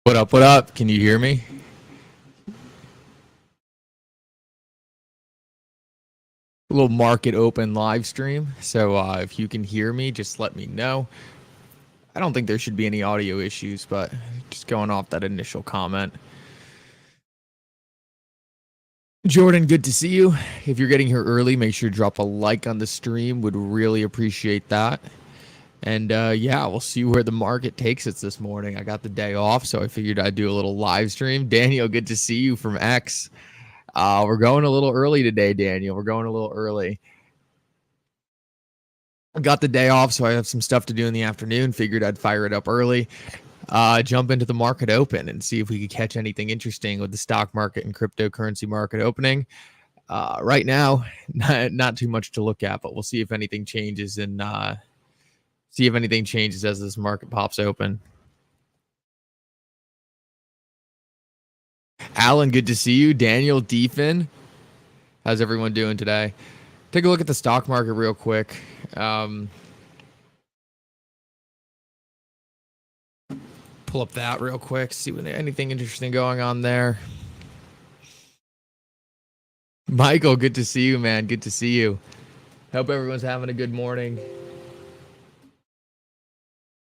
What up? What up? Can you hear me? A little market open live stream. So if you can hear me, just let me know. I don't think there should be any audio issues, but just going off that initial comment. Jordan, good to see you. If you're getting here early, make sure to drop a like on the stream. Would really appreciate that. And yeah, we'll see where the market takes us this morning. I got the day off, so I figured I'd do a little live stream. Daniel, good to see you from X. We're going a little early today, Daniel. We're going a little early. I got the day off, so I have some stuff to do in the afternoon. Figured I'd fire it up early. Jump into the market open and see if we could catch anything interesting with the stock market and cryptocurrency market opening. Right now, not too much to look at, but we'll see if anything changes and see if anything changes as this market pops open. Alan, good to see you. Daniel, Deefin, how's everyone doing today? Take a look at the stock market real quick. Pull up that real quick, see if anything interesting going on there. Michael, good to see you, man. Good to see you. Hope everyone's having a good morning.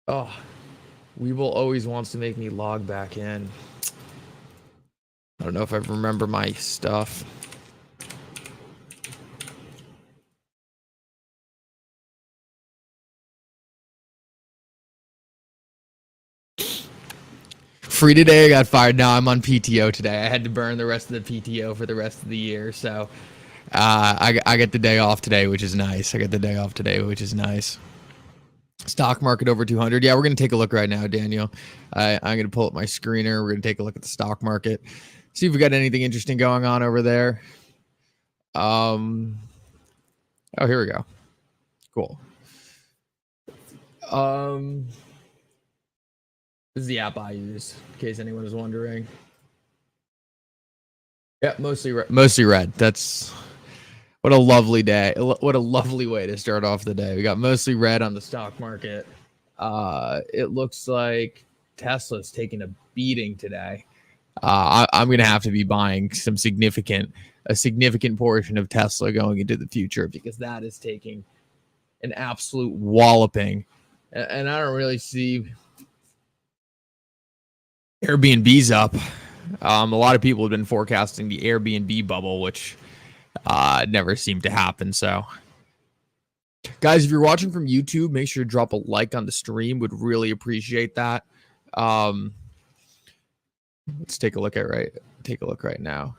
Oh, Weeble always wants to make me log back in. I don't know if I remember my stuff. Free today, I got fired. Now I'm on PTO today. I had to burn the rest of the PTO for the rest of the year. So I get the day off today, which is nice. I get the day off today, which is nice. Stock market over 200. Yeah, we're going to take a look right now, Daniel. I'm going to pull up my screener. We're going to take a look at the stock market. See if we got anything interesting going on over there. Oh, here we go. Cool. This is the app I use, in case anyone is wondering. Yeah, mostly red. That's what a lovely day. What a lovely way to start off the day. We got mostly red on the stock market. It looks like Tesla's taking a beating today. I'm going to have to be buying a significant portion of Tesla going into the future because that is taking an absolute walloping. And I don't really see Airbnb's up. A lot of people have been forecasting the Airbnb bubble, which never seemed to happen. So, guys, if you're watching from YouTube, make sure to drop a like on the stream. Would really appreciate that. Let's take a look right now.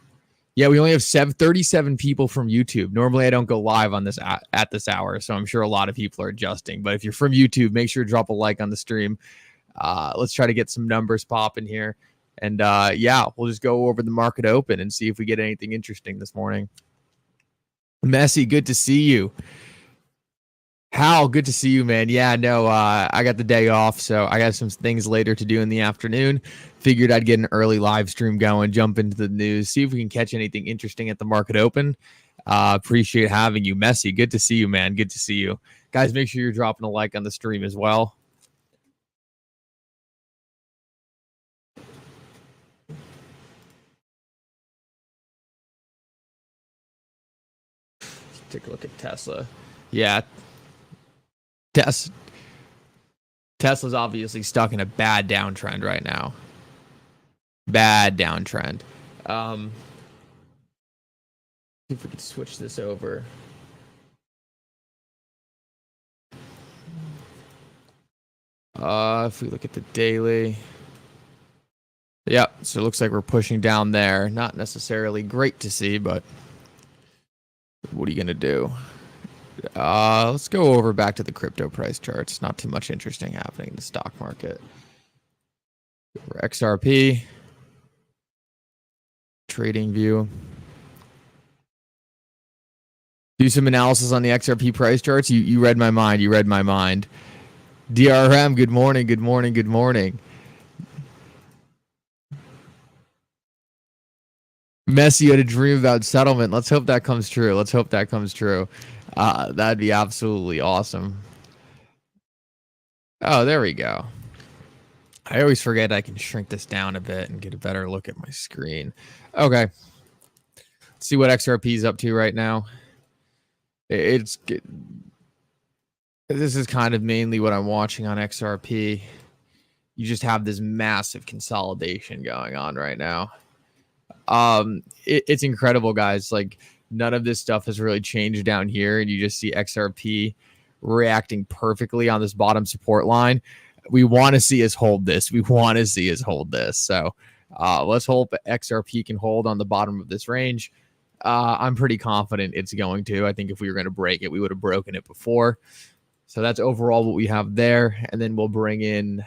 Yeah, we only have 37 people from YouTube. Normally, I don't go live on this at this hour, so I'm sure a lot of people are adjusting. But if you're from YouTube, make sure to drop a like on the stream. Let's try to get some numbers popping here. And yeah, we'll just go over the market open and see if we get anything interesting this morning. Messi, good to see you. Hal, good to see you, man. Yeah, no, I got the day off, so I got some things later to do in the afternoon. Figured I'd get an early live stream going, jump into the news, see if we can catch anything interesting at the market open. Appreciate having you. Messi, good to see you, man. Good to see you. Guys, make sure you're dropping a like on the stream as well. Take a look at Tesla. Yeah. Tesla's obviously stuck in a bad downtrend right now. Bad downtrend. See if we could switch this over. If we look at the daily. Yeah, so it looks like we're pushing down there. Not necessarily great to see, but what are you going to do? Let's go over back to the crypto price charts. Not too much interesting happening in the stock market. For XRP. Trading view. Do some analysis on the XRP price charts. You read my mind. You read my mind. DRM, good morning, good morning, good morning. Messi had a dream about settlement. Let's hope that comes true. Let's hope that comes true. That'd be absolutely awesome. Oh, there we go. I always forget I can shrink this down a bit and get a better look at my screen. Okay. Let's see what XRP is up to right now. This is kind of mainly what I'm watching on XRP. You just have this massive consolidation going on right now. It's incredible, guys. Like, none of this stuff has really changed down here, and you just see XRP reacting perfectly on this bottom support line. We want to see us hold this. So let's hope XRP can hold on the bottom of this range. I'm pretty confident it's going to. I think if we were going to break it, we would have broken it before. So that's overall what we have there. And then we'll bring in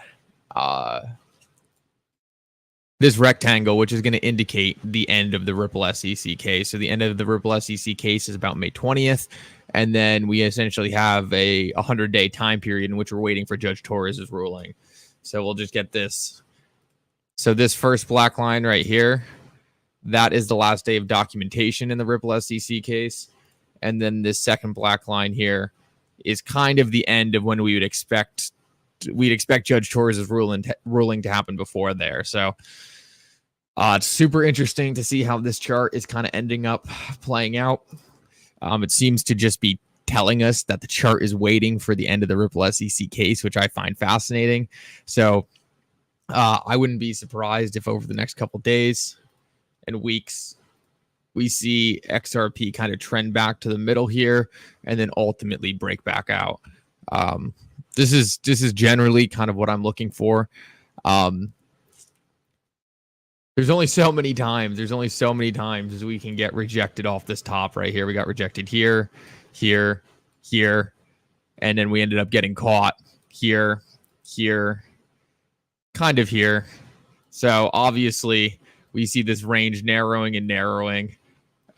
this rectangle, which is going to indicate the end of the Ripple SEC case. So the end of the Ripple SEC case is about May 20th. And then we essentially have a 100-day time period in which we're waiting for Judge Torres' ruling. So we'll just get this. So this first black line right here, that is the last day of documentation in the Ripple SEC case. And then this second black line here is kind of the end of when we would expect Judge Torres' ruling to happen before there. So it's super interesting to see how this chart is kind of ending up playing out. It seems to just be telling us that the chart is waiting for the end of the Ripple SEC case, which I find fascinating. So I wouldn't be surprised if over the next couple days and weeks we see XRP kind of trend back to the middle here and then ultimately break back out. This is generally kind of what I'm looking for. There's only so many times as we can get rejected off this top right here. We got rejected here, here, here, and then we ended up getting caught here, here, kind of here. So obviously we see this range narrowing and narrowing.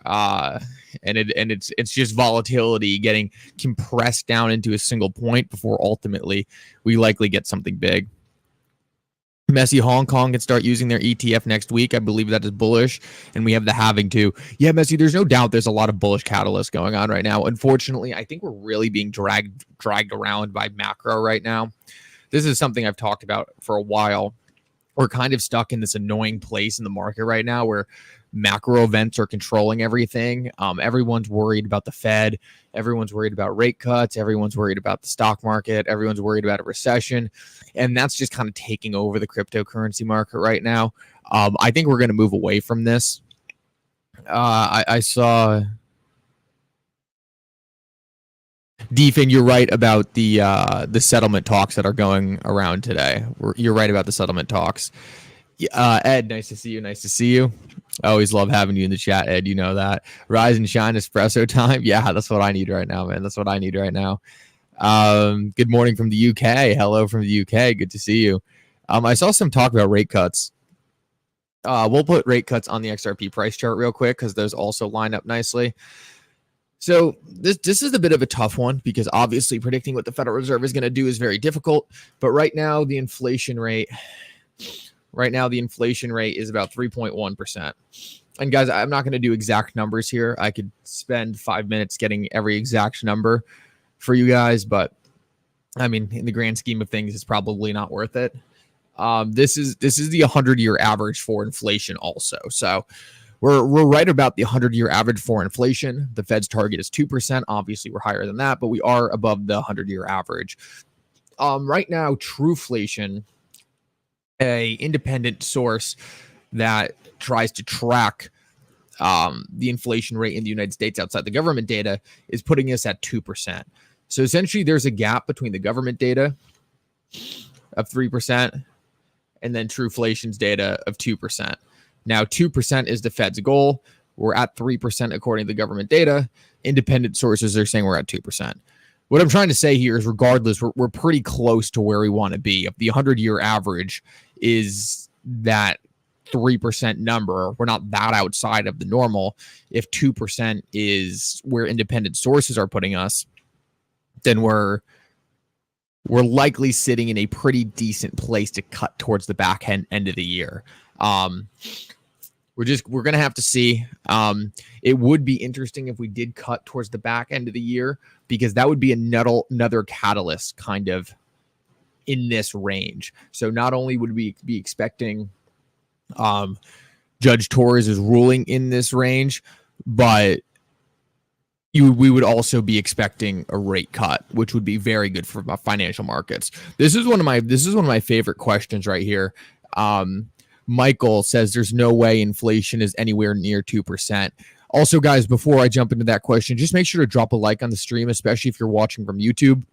And it's just volatility getting compressed down into a single point before ultimately we likely get something big. Messi Hong Kong can start using their ETF next week. I believe that is bullish, and we have the halving too. Yeah, Messi, there's no doubt there's a lot of bullish catalysts going on right now. Unfortunately, I think we're really being dragged around by macro right now. This is something I've talked about for a while. We're kind of stuck in this annoying place in the market right now where macro events are controlling everything. Everyone's worried about the Fed. Everyone's worried about rate cuts. Everyone's worried about the stock market. Everyone's worried about a recession. And that's just kind of taking over the cryptocurrency market right now. I think we're going to move away from this. I saw... Defin, you're right about the settlement talks that are going around today. You're right about the settlement talks. Ed, nice to see you. I always love having you in the chat, Ed. You know that. Rise and shine espresso time. Yeah, that's what I need right now, man. That's what I need right now. Good morning from the UK. Hello from the UK. Good to see you. I saw some talk about rate cuts. We'll put rate cuts on the XRP price chart real quick because those also line up nicely. So this is a bit of a tough one because obviously predicting what the Federal Reserve is going to do is very difficult. But right now the inflation rate is about 3.1%. And guys, I'm not going to do exact numbers here. I could spend 5 minutes getting every exact number for you guys, but I mean, in the grand scheme of things, it's probably not worth it. This is the 100-year average for inflation also. So we're right about the 100-year average for inflation. The Fed's target is 2%. Obviously, we're higher than that, but we are above the 100-year average. Right now, Truflation, a independent source that tries to track the inflation rate in the United States outside the government data, is putting us at 2%. So essentially, there's a gap between the government data of 3% and then Truflation's data of 2%. Now, 2% is the Fed's goal. We're at 3% according to the government data. Independent sources are saying we're at 2%. What I'm trying to say here is regardless, we're pretty close to where we want to be. If the 100-year average is that 3% number, we're not that outside of the normal. If 2% is where independent sources are putting us, then we're likely sitting in a pretty decent place to cut towards the back end of the year. We're going to have to see. It would be interesting if we did cut towards the back end of the year, because that would be another catalyst kind of in this range. So not only would we be expecting Judge Torres' ruling in this range, but we would also be expecting a rate cut, which would be very good for financial markets. This is one of my favorite questions right here. Michael says there's no way inflation is anywhere near 2%. Also, guys, before I jump into that question, just make sure to drop a like on the stream, especially if you're watching from YouTube.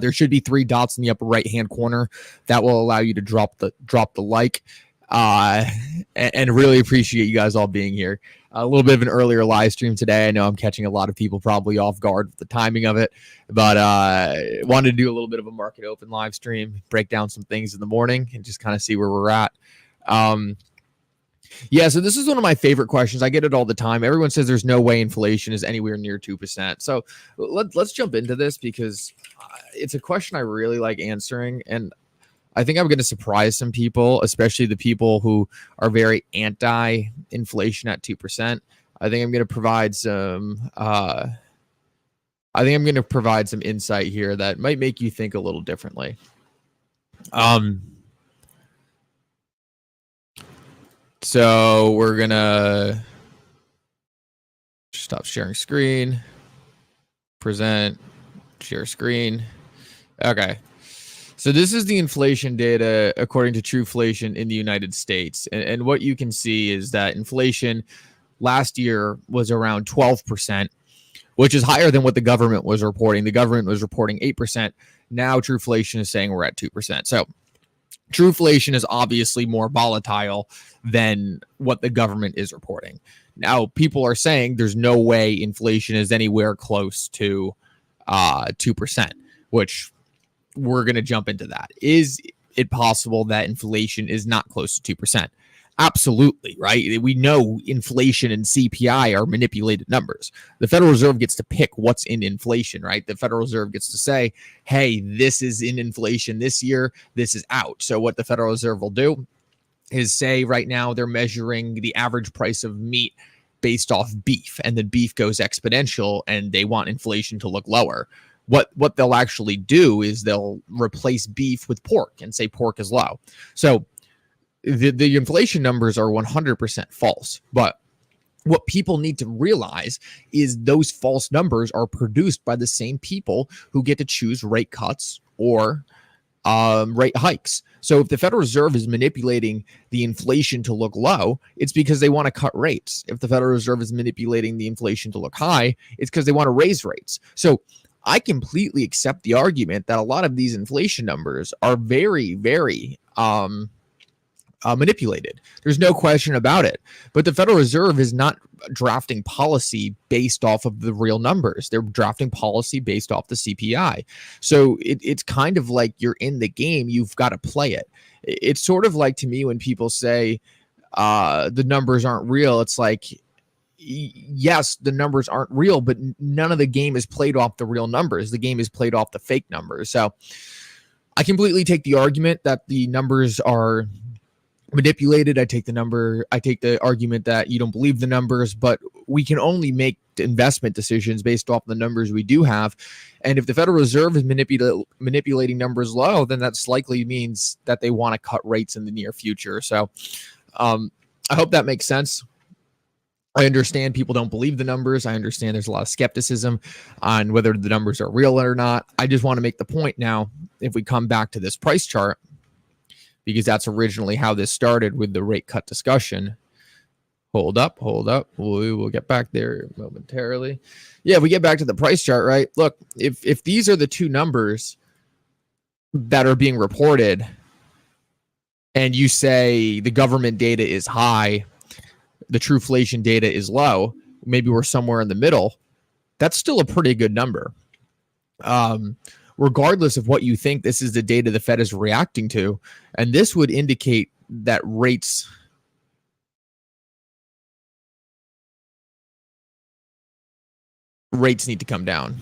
There should be 3 dots in the upper right-hand corner that will allow you to drop the like. And really appreciate you guys all being here. A little bit of an earlier live stream today. I know I'm catching a lot of people probably off guard with the timing of it, but wanted to do a little bit of a market open live stream, break down some things in the morning, and just kind of see where we're at. Yeah, so this is one of my favorite questions. I get it all the time. Everyone says there's no way inflation is anywhere near 2%. So let's jump into this because it's a question I really like answering, and I think I'm going to surprise some people, especially the people who are very anti-inflation at 2%. I think I'm going to provide some insight here that might make you think a little differently. So we're going to stop sharing screen, present, share screen. Okay. So this is the inflation data according to Truflation in the United States. And what you can see is that inflation last year was around 12%, which is higher than what the government was reporting. The government was reporting 8%. Now Truflation is saying we're at 2%. So Truflation is obviously more volatile than what the government is reporting. Now, people are saying there's no way inflation is anywhere close to 2%, which we're going to jump into that. Is it possible that inflation is not close to 2%? Absolutely, right? We know inflation and CPI are manipulated numbers. The Federal Reserve gets to pick what's in inflation, right? The Federal Reserve gets to say, hey, this is in inflation this year, this is out. So what the Federal Reserve will do is say right now they're measuring the average price of meat based off beef, and then beef goes exponential, and they want inflation to look lower. What they'll actually do is they'll replace beef with pork and say pork is low. So the inflation numbers are 100% false. But what people need to realize is those false numbers are produced by the same people who get to choose rate cuts or rate hikes. So if the Federal Reserve is manipulating the inflation to look low, it's because they want to cut rates. If the Federal Reserve is manipulating the inflation to look high, it's because they want to raise rates. So I completely accept the argument that a lot of these inflation numbers are very, very manipulated. There's no question about it. But the Federal Reserve is not drafting policy based off of the real numbers. They're drafting policy based off the CPI. So it's kind of like you're in the game. You've got to play it. It's sort of like, to me, when people say the numbers aren't real, it's like, yes, the numbers aren't real, but none of the game is played off the real numbers. The game is played off the fake numbers. So I completely take the argument that the numbers are manipulated. I take the argument that you don't believe the numbers, but we can only make investment decisions based off the numbers we do have. And if the Federal Reserve is manipulating numbers low, then that's likely means that they want to cut rates in the near future. So I hope that makes sense. I understand people don't believe the numbers. I understand there's a lot of skepticism on whether the numbers are real or not. I just want to make the point now, if we come back to this price chart, because that's originally how this started with the rate cut discussion. Hold up. We will get back there momentarily. Yeah, if we get back to the price chart, right? Look, if these are the two numbers that are being reported, and you say the government data is high, the Truflation data is low, maybe we're somewhere in the middle, that's still a pretty good number. Regardless of what you think, this is the data the Fed is reacting to, and this would indicate that rates need to come down.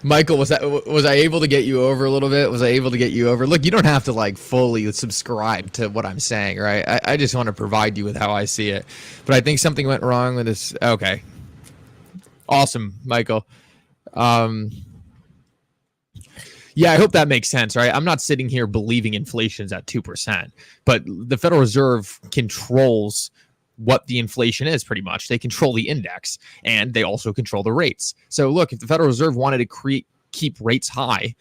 Michael, was I able to get you over a little bit? Was I able to get you over? Look, you don't have to like fully subscribe to what I'm saying, right? I just want to provide you with how I see it. But I think something went wrong with this. Okay. Awesome, Michael. Yeah, I hope that makes sense, right? I'm not sitting here believing inflation's at 2%, but the Federal Reserve controls what the inflation is pretty much. They control the index and they also control the rates. So look, if the Federal Reserve wanted to keep rates high,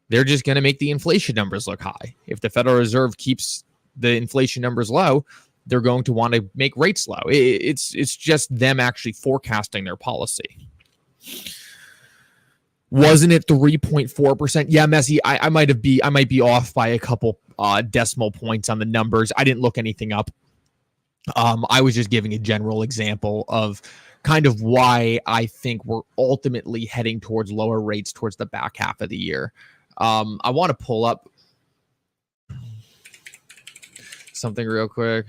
they're just going to make the inflation numbers look high. If the Federal Reserve keeps the inflation numbers low, they're going to want to make rates low. It's just them actually forecasting their policy. Wasn't it 3.4%? Yeah, Messi, I might be off by a couple decimal points on the numbers. I didn't look anything up. I was just giving a general example of kind of why I think we're ultimately heading towards lower rates towards the back half of the year. I want to pull up something real quick.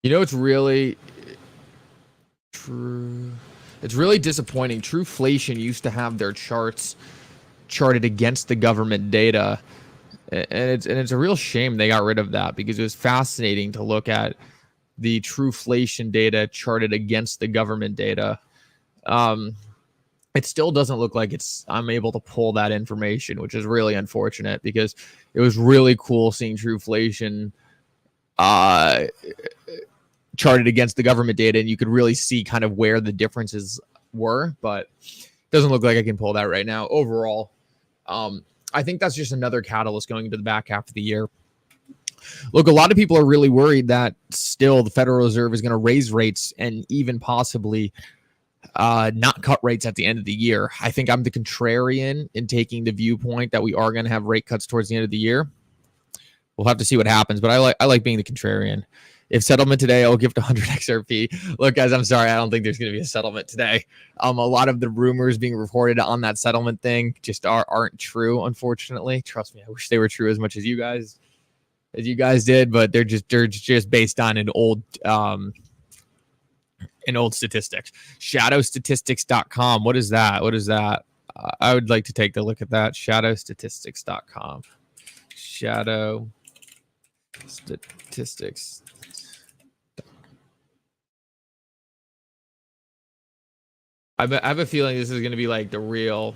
You know, it's really true. It's really disappointing. Truflation used to have their charts charted against the government data. And it's a real shame they got rid of that, because it was fascinating to look at the Truflation data charted against the government data. It still doesn't look like I'm able to pull that information, which is really unfortunate, because it was really cool seeing Truflation charted against the government data, and you could really see kind of where the differences were, but it doesn't look like I can pull that right now. Overall, I think that's just another catalyst going into the back half of the year. Look, a lot of people are really worried that still the Federal Reserve is going to raise rates and even possibly not cut rates at the end of the year. I think I'm the contrarian in taking the viewpoint that we are going to have rate cuts towards the end of the year. We'll have to see what happens, but I like being the contrarian. If settlement today, I'll give it 100 XRP. Look, guys, I'm sorry. I don't think there's going to be a settlement today. A lot of the rumors being reported on that settlement thing just aren't true, unfortunately. Trust me, I wish they were true as much as you guys did, but they're just based on an old statistics. Shadowstatistics.com. What is that? I would like to take a look at that. Shadowstatistics.com. Shadow statistics. I have a feeling this is going to be like the real.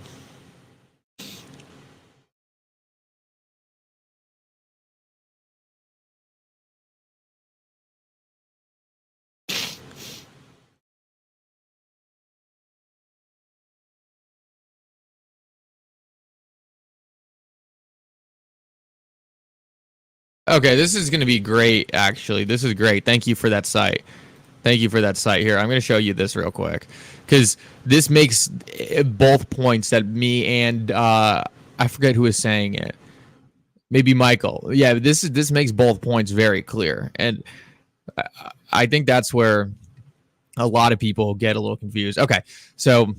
Okay, this is going to be great, actually. This is great. Thank you for that site. Thank you for that site here. I'm going to show you this real quick, because this makes both points that me and I forget who is saying it. Maybe Michael. Yeah, this makes both points very clear. And I think that's where a lot of people get a little confused. Okay, so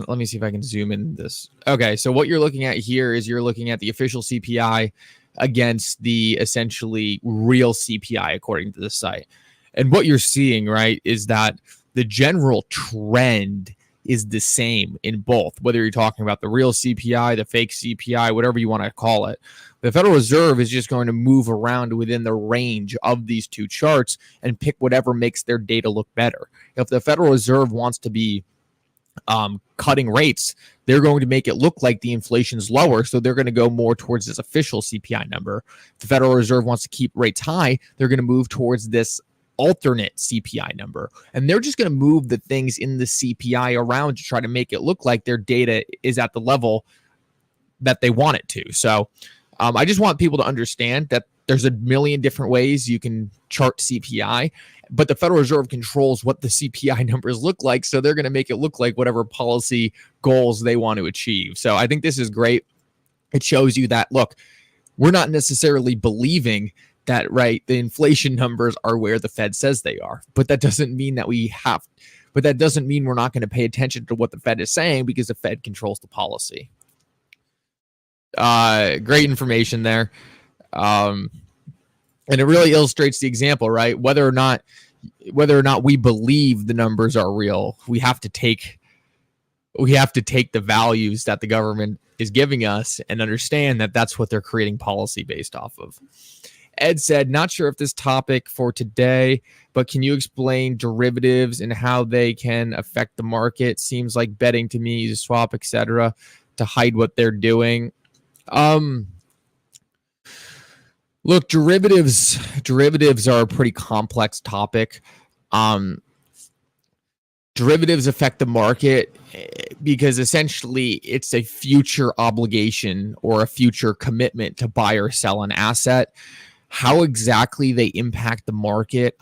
let me see if I can zoom in this. Okay, so what you're looking at here is you're looking at the official CPI against the essentially real CPI according to the site. And what you're seeing, right, is that the general trend is the same in both, whether you're talking about the real CPI, the fake CPI, whatever you want to call it. The Federal Reserve is just going to move around within the range of these two charts and pick whatever makes their data look better. If the Federal Reserve wants to be cutting rates, they're going to make it look like the inflation's lower, so they're going to go more towards this official CPI number. If the Federal Reserve wants to keep rates high, they're going to move towards this alternate CPI number, and they're just going to move the things in the CPI around to try to make it look like their data is at the level that they want it to. So I just want people to understand that there's a million different ways you can chart CPI, but the Federal Reserve controls what the CPI numbers look like, so they're going to make it look like whatever policy goals they want to achieve. So I think this is great. It shows you that, look, we're not necessarily believing that, right, the inflation numbers are where the Fed says they are, but that doesn't mean that that doesn't mean we're not going to pay attention to what the Fed is saying, because the Fed controls the policy. Great information there. And it really illustrates the example, right? Whether or not we believe the numbers are real, we have to take the values that the government is giving us and understand that that's what they're creating policy based off of. Ed said, not sure if this topic for today, but can you explain derivatives and how they can affect the market? Seems like betting to me, use a swap, etc., to hide what they're doing. Look, derivatives are a pretty complex topic. Derivatives affect the market because essentially it's a future obligation or a future commitment to buy or sell an asset. How exactly they impact the market?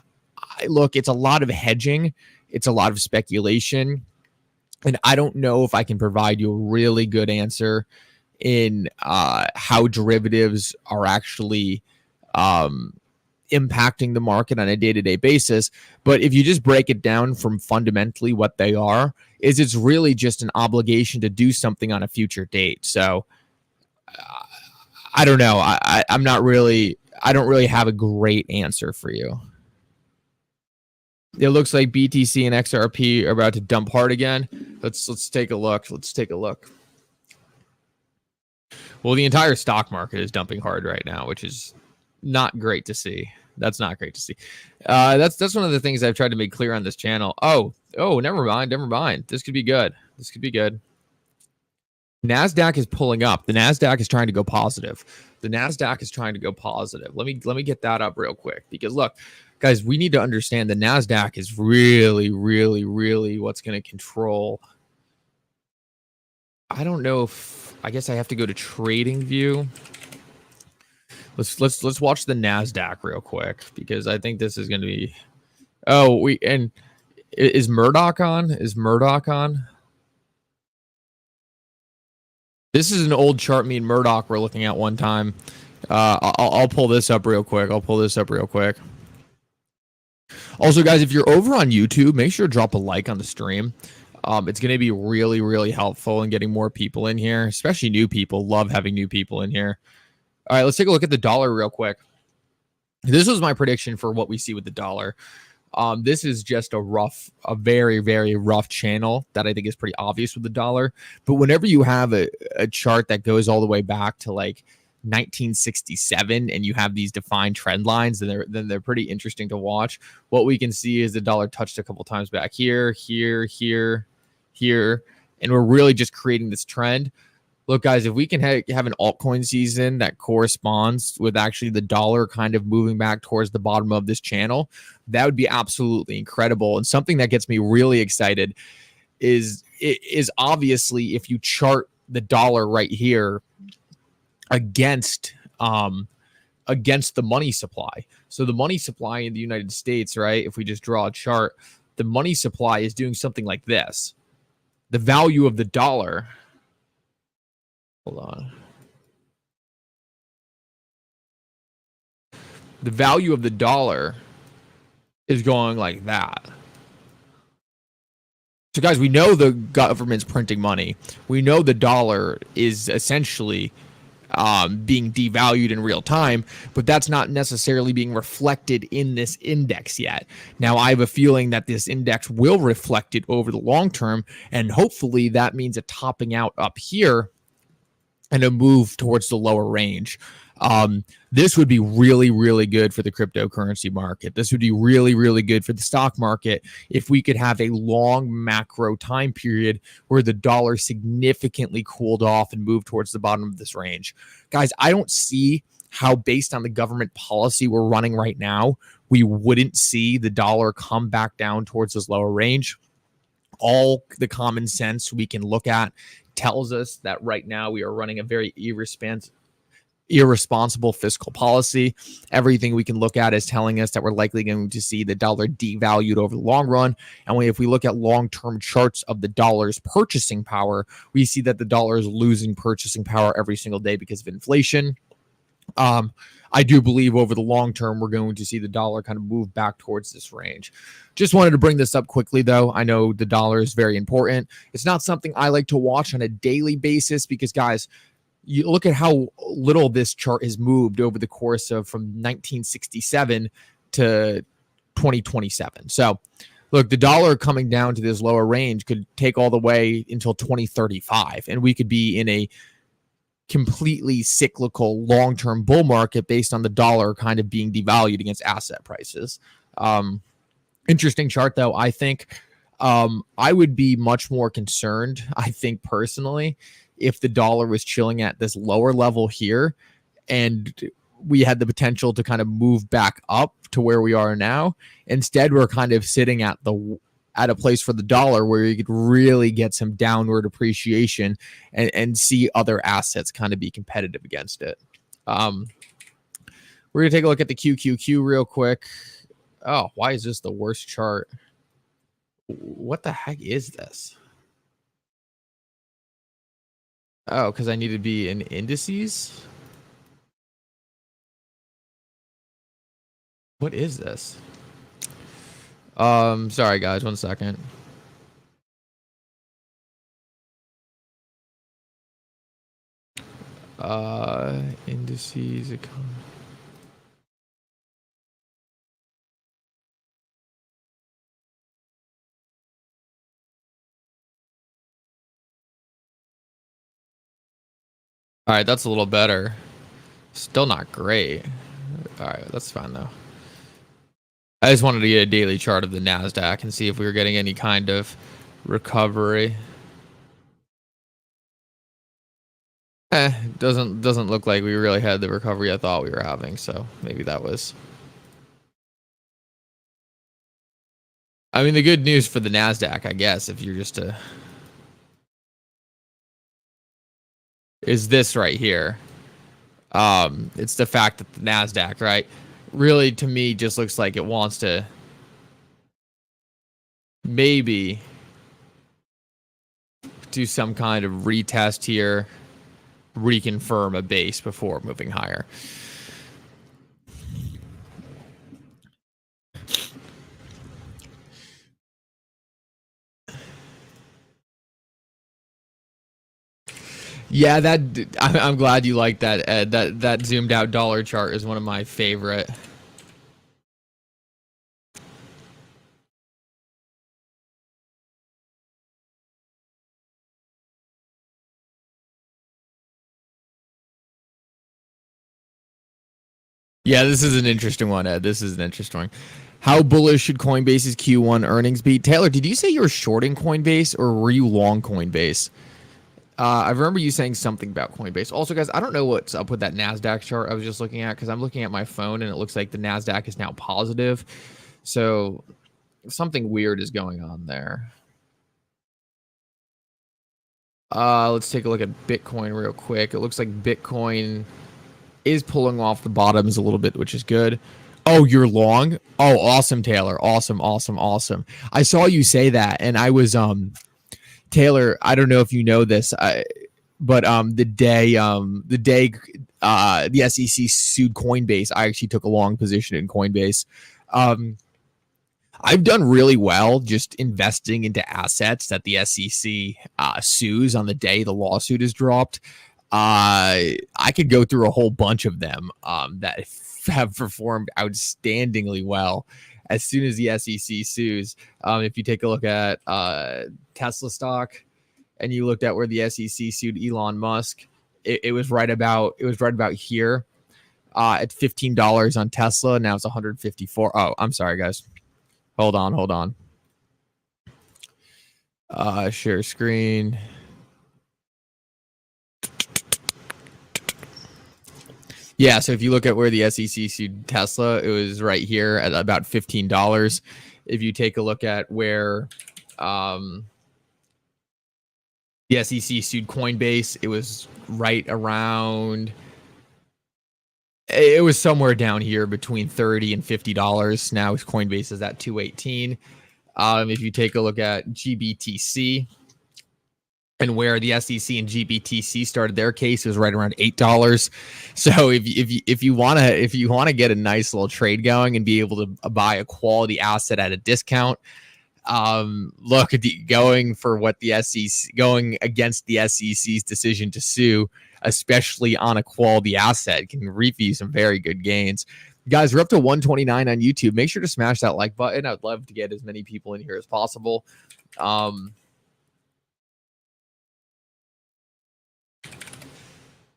Look, it's a lot of hedging. It's a lot of speculation. And I don't know if I can provide you a really good answer in how derivatives are actually impacting the market on a day-to-day basis. But if you just break it down from fundamentally what they are, is it's really just an obligation to do something on a future date. So I don't know. I don't really have a great answer for you. It looks like BTC and XRP are about to dump hard again. Let's take a look. Well, the entire stock market is dumping hard right now, which is not great to see. That's not great to see. That's one of the things I've tried to make clear on this channel. Oh, never mind. This could be good. NASDAQ is pulling up. The NASDAQ is trying to go positive. Let me get that up real quick, because look, guys, we need to understand the NASDAQ is really, really, really what's going to control. I don't know if, I guess I have to go to trading view. Let's watch the NASDAQ real quick, because I think this is going to be. Is Murdoch on? This is an old chart me and Murdoch were looking at one time. I'll pull this up real quick. Also, guys, if you're over on YouTube, make sure to drop a like on the stream. It's going to be really, really helpful in getting more people in here, especially new people. Love having new people in here. All right, let's take a look at the dollar real quick. This was my prediction for what we see with the dollar. This is just a very, very rough channel that I think is pretty obvious with the dollar. But whenever you have a chart that goes all the way back to like 1967 and you have these defined trend lines, then they're pretty interesting to watch. What we can see is the dollar touched a couple times back here, and we're really just creating this trend. Look, guys, if we can have an altcoin season that corresponds with actually the dollar kind of moving back towards the bottom of this channel, that would be absolutely incredible. And something that gets me really excited is obviously if you chart the dollar right here against the money supply. So the money supply in the United States, right? If we just draw a chart, the money supply is doing something like this. The value of the dollar. Hold on. The value of the dollar is going like that. So, guys, we know the government's printing money. We know the dollar is essentially being devalued in real time, but that's not necessarily being reflected in this index yet. Now, I have a feeling that this index will reflect it over the long term, and hopefully that means a topping out up here and a move towards the lower range. This would be really, really good for the cryptocurrency market. This would be really, really good for the stock market if we could have a long macro time period where the dollar significantly cooled off and moved towards the bottom of this range. Guys, I don't see how, based on the government policy we're running right now, we wouldn't see the dollar come back down towards this lower range. All the common sense we can look at tells us that right now we are running a very irresponsible fiscal policy. Everything we can look at is telling us that we're likely going to see the dollar devalued over the long run. And if we look at long-term charts of the dollar's purchasing power, we see that the dollar is losing purchasing power every single day because of inflation. I do believe over the long term, we're going to see the dollar kind of move back towards this range. Just wanted to bring this up quickly, though. I know the dollar is very important. It's not something I like to watch on a daily basis because, guys, you look at how little this chart has moved over the course of from 1967 to 2027. So, look, the dollar coming down to this lower range could take all the way until 2035, and we could be in a completely cyclical long-term bull market based on the dollar kind of being devalued against asset prices. Interesting chart though. I think I would be much more concerned, I think personally, if the dollar was chilling at this lower level here and we had the potential to kind of move back up to where we are now. Instead, we're kind of sitting at a place for the dollar where you could really get some downward appreciation and see other assets kind of be competitive against it. We're going to take a look at the QQQ real quick. Oh, why is this the worst chart? What the heck is this? Oh, because I need to be in indices? What is this? Sorry guys, 1 second. Indices. All right, that's a little better. Still not great. All right, that's fine though. I just wanted to get a daily chart of the NASDAQ and see if we were getting any kind of recovery. Doesn't look like we really had the recovery I thought we were having, so maybe that was. I mean, the good news for the NASDAQ, I guess, if you're just is this right here. It's the fact that the NASDAQ, right, really to me just looks like it wants to maybe do some kind of retest here, reconfirm a base before moving higher. Yeah, I'm glad you like that, Ed. That zoomed out dollar chart is one of my favorite. Yeah, this is an interesting one, Ed. This is an interesting one. How bullish should Coinbase's Q1 earnings be? Taylor, did you say you were shorting Coinbase or were you long Coinbase? I remember you saying something about Coinbase. Also, guys, I don't know what's up with that NASDAQ chart I was just looking at because I'm looking at my phone and it looks like the NASDAQ is now positive. So something weird is going on there. Let's take a look at Bitcoin real quick. It looks like Bitcoin is pulling off the bottoms a little bit, which is good. Oh, you're long? Oh, awesome, Taylor. Awesome. I saw you say that, and I was Taylor, I don't know if you know this, but the day the SEC sued Coinbase, I actually took a long position in Coinbase. I've done really well just investing into assets that the SEC sues on the day the lawsuit is dropped. I could go through a whole bunch of them that have performed outstandingly well as soon as the SEC sues. If you take a look at Tesla stock and you looked at where the SEC sued Elon Musk, it was right about here at $15 on Tesla. Now it's 154. Oh, I'm sorry, guys. Hold on. Share screen. Yeah, so if you look at where the SEC sued Tesla, it was right here at about $15. If you take a look at where the SEC sued Coinbase, it was right around, it was somewhere down here between $30 and $50. Now Coinbase is at $218. If you take a look at GBTC, and where the SEC and GBTC started their case, it was right around $8. So if you want to get a nice little trade going and be able to buy a quality asset at a discount, look at going against the SEC's decision to sue, especially on a quality asset, can reap you some very good gains. Guys, we're up to 129 on YouTube. Make sure to smash that like button. I'd love to get as many people in here as possible.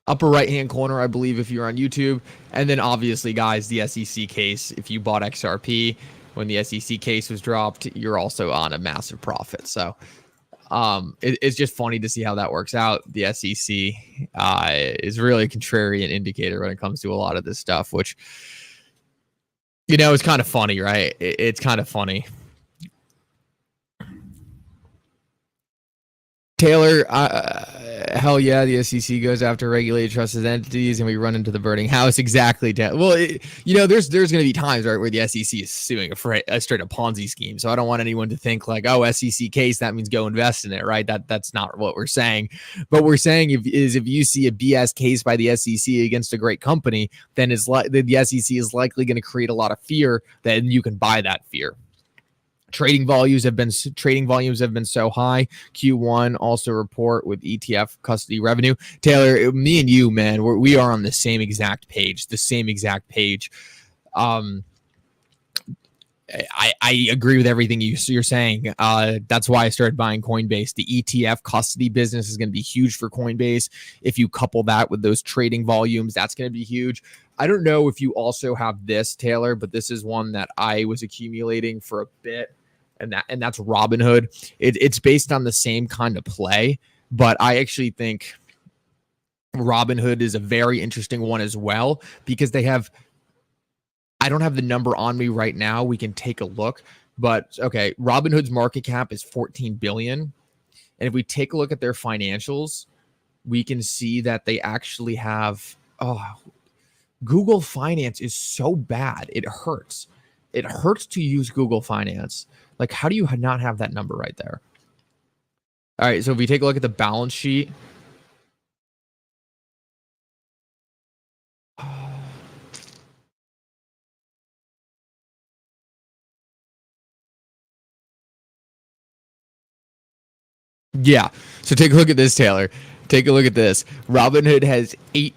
upper right hand corner, I believe, if you're on YouTube. And then obviously, guys, the SEC case. If you bought XRP when the SEC case was dropped, you're also on a massive profit. So it's just funny to see how that works out. The SEC is really a contrarian indicator when it comes to a lot of this stuff, which, is kind of funny, right? It's kind of funny. Taylor, hell yeah, the SEC goes after regulated trusted entities, and we run into the burning house. Exactly. Well, there's going to be times, right, where the SEC is suing a straight up Ponzi scheme. So I don't want anyone to think like, oh, SEC case, that means go invest in it, right? That's not what we're saying. But we're saying if you see a BS case by the SEC against a great company, then the SEC is likely going to create a lot of fear. Then you can buy that fear. Trading volumes have been so high. Q1 also report with ETF custody revenue. Taylor, me and you, man, we are on the same exact page. I agree with everything you're saying. That's why I started buying Coinbase. The ETF custody business is going to be huge for Coinbase. If you couple that with those trading volumes, that's going to be huge. I don't know if you also have this, Taylor, but this is one that I was accumulating for a bit, and that's Robinhood. It's based on the same kind of play, but I actually think Robinhood is a very interesting one as well because they have. I don't have the number on me right now. We can take a look, but okay, Robinhood's market cap is 14 billion, and if we take a look at their financials, we can see that they actually have. Google Finance is so bad. It hurts. It hurts to use Google Finance. Like, how do you not have that number right there? All right, so if we take a look at the balance sheet. Yeah, so take a look at this, Taylor. Take a look at this. Robinhood has 8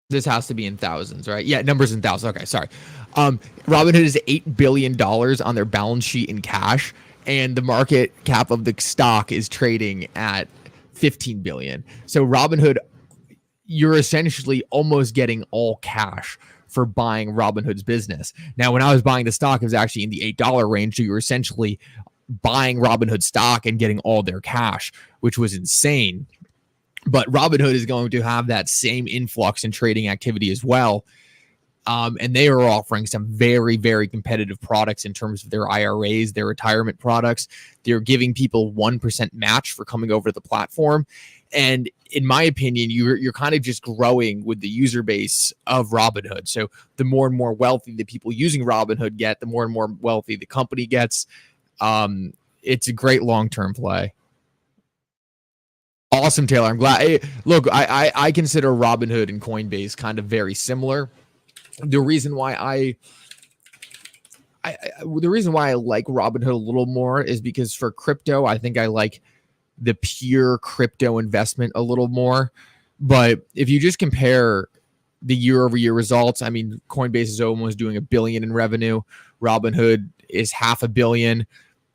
this has to be in thousands, right? Yeah, numbers in thousands. Okay, sorry. Robinhood is $8 billion on their balance sheet in cash, and the market cap of the stock is trading at 15 billion. So Robinhood, you're essentially almost getting all cash for buying Robinhood's business. Now, when I was buying the stock, it was actually in the $8 range. So you were essentially buying Robinhood stock and getting all their cash, which was insane. But Robinhood is going to have that same influx in trading activity as well. And they are offering some very, very competitive products in terms of their IRAs, their retirement products. They're giving people 1% match for coming over to the platform. And in my opinion, you're kind of just growing with the user base of Robinhood. So the more and more wealthy the people using Robinhood get, the more and more wealthy the company gets. It's a great long-term play. Awesome, Taylor. I'm glad. Hey, look, I consider Robinhood and Coinbase kind of very similar. The reason why I like Robinhood a little more is because for crypto, I think I like the pure crypto investment a little more. But if you just compare the year-over-year results, I mean, Coinbase is almost doing $1 billion in revenue. Robinhood is $500 million.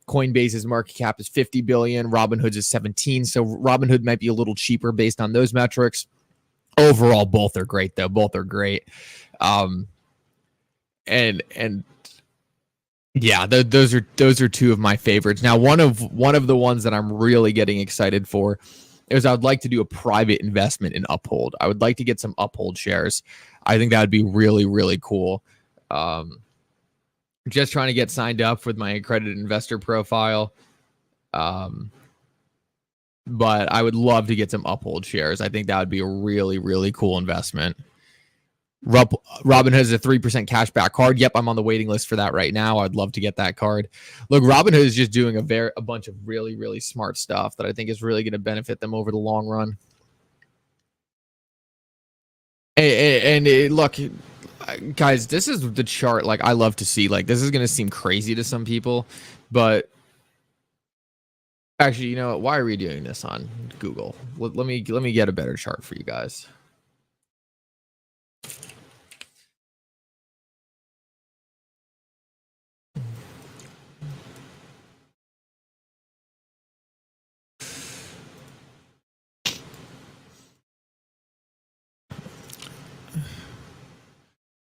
Coinbase's market cap is 50 billion. Robinhood's is 17. So Robinhood might be a little cheaper based on those metrics. Overall, both are great, though. Both are great. And yeah, those are two of my favorites. Now, one of the ones that I'm really getting excited for is I would like to do a private investment in Uphold. I would like to get some Uphold shares. I think that would be really, really cool. Just trying to get signed up with my accredited investor profile. But I would love to get some Uphold shares. I think that would be a really, really cool investment. Robinhood has a 3% cashback card. Yep, I'm on the waiting list for that right now. I'd love to get that card. Look, Robinhood is just doing a bunch of really, really smart stuff that I think is really going to benefit them over the long run. And look, guys, this is the chart like I love to see. Like, this is going to seem crazy to some people, but actually, you know what? Why are we doing this on Google? Let me get a better chart for you guys.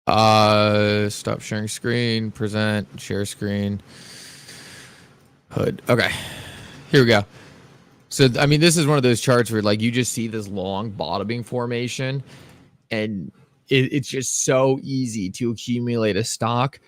Stop sharing screen, present, share screen, hood. Okay, here we go. So, I mean, this is one of those charts where like you just see this long bottoming formation, and it's just so easy to accumulate a stock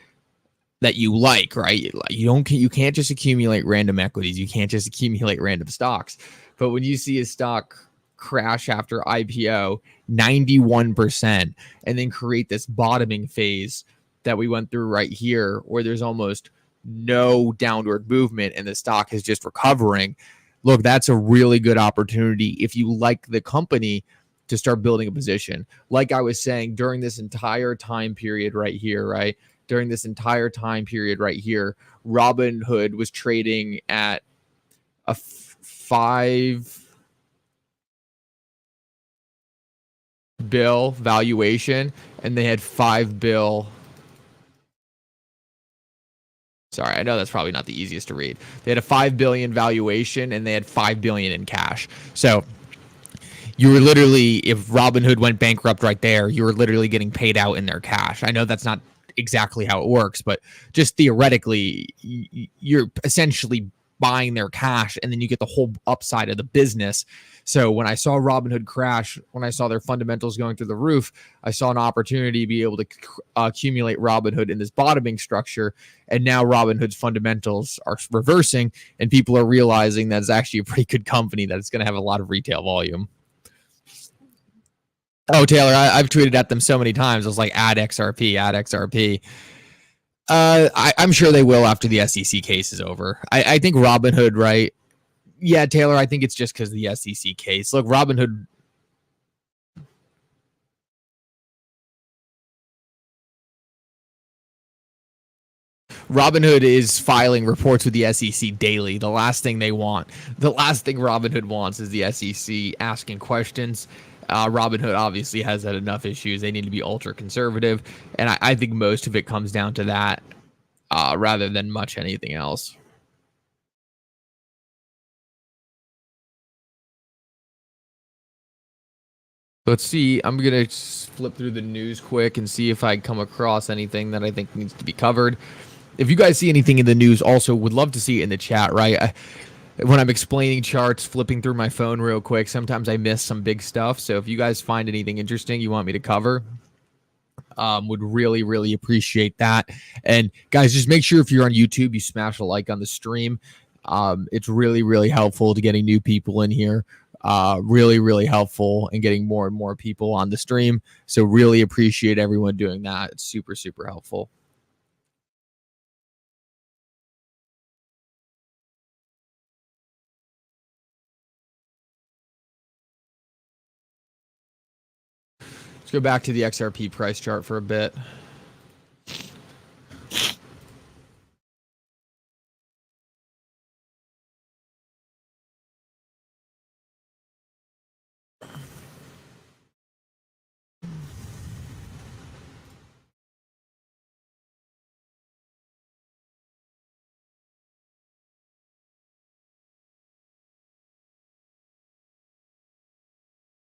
that you like, right? You can't just accumulate random equities. You can't just accumulate random stocks. But when you see a stock crash after IPO 91% and then create this bottoming phase that we went through right here, where there's almost no downward movement and the stock is just recovering, look, that's a really good opportunity if you like the company to start building a position. Like I was saying, during this entire time period right here, right? During this entire time period right here, Robinhood was trading at a 5 bill valuation, and they had 5 bill. Sorry, I know that's probably not the easiest to read. They had a 5 billion valuation, and they had 5 billion in cash. So you were literally, if Robinhood went bankrupt right there, you were literally getting paid out in their cash. I know that's not exactly how it works, but just theoretically, you're essentially buying their cash, and then you get the whole upside of the business. So when I saw Robinhood crash, when I saw their fundamentals going through the roof, I saw an opportunity to be able to accumulate Robinhood in this bottoming structure. And now Robinhood's fundamentals are reversing, and people are realizing that it's actually a pretty good company, that it's going to have a lot of retail volume. Oh, Taylor, I've tweeted at them so many times. I was like, add XRP, add XRP. I'm sure they will after the SEC case is over. I think Robinhood, right? Yeah, Taylor, I think it's just because of the SEC case. Look, Robinhood is filing reports with the SEC daily. The last thing Robinhood wants is the SEC asking questions. Robinhood obviously has had enough issues. They need to be ultra conservative. And I think most of it comes down to that rather than much anything else. Let's see. I'm going to flip through the news quick and see if I come across anything that I think needs to be covered. If you guys see anything in the news, also would love to see it in the chat, right? When I'm explaining charts, flipping through my phone real quick, sometimes I miss some big stuff. So if you guys find anything interesting you want me to cover, would really, really appreciate that. And guys, just make sure if you're on YouTube, you smash a like on the stream. It's really, really helpful to getting new people in here. Really, really helpful in getting more and more people on the stream. So really appreciate everyone doing that. It's super, super helpful. Let's go back to the XRP price chart for a bit.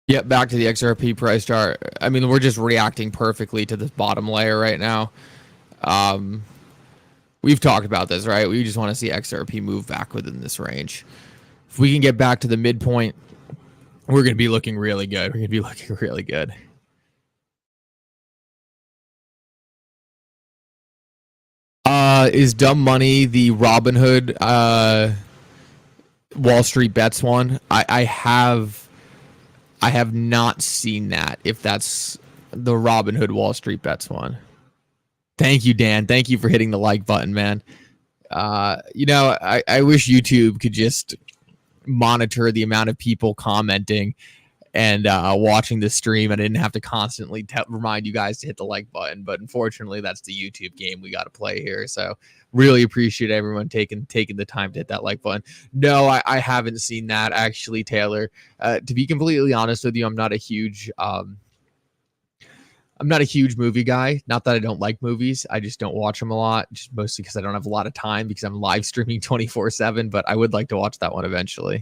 Yep, back to the XRP price chart. I mean, we're just reacting perfectly to this bottom layer right now. We've talked about this, right? We just want to see XRP move back within this range. If we can get back to the midpoint, we're going to be looking really good. We're going to be looking really good. Is Dumb Money the Robinhood Wall Street Bets one? I have not seen that, if that's the Robinhood Wall Street Bets one. Thank you, Dan. Thank you for hitting the like button, man. I wish YouTube could just monitor the amount of people commenting and watching the stream. I didn't have to constantly remind you guys to hit the like button, but unfortunately, that's the YouTube game we got to play here. So really appreciate everyone taking the time to hit that like button. No, I haven't seen that actually, Taylor. To be completely honest with you, I'm not a huge movie guy. Not that I don't like movies. I just don't watch them a lot, just mostly because I don't have a lot of time because I'm live streaming 24/7, but I would like to watch that one eventually.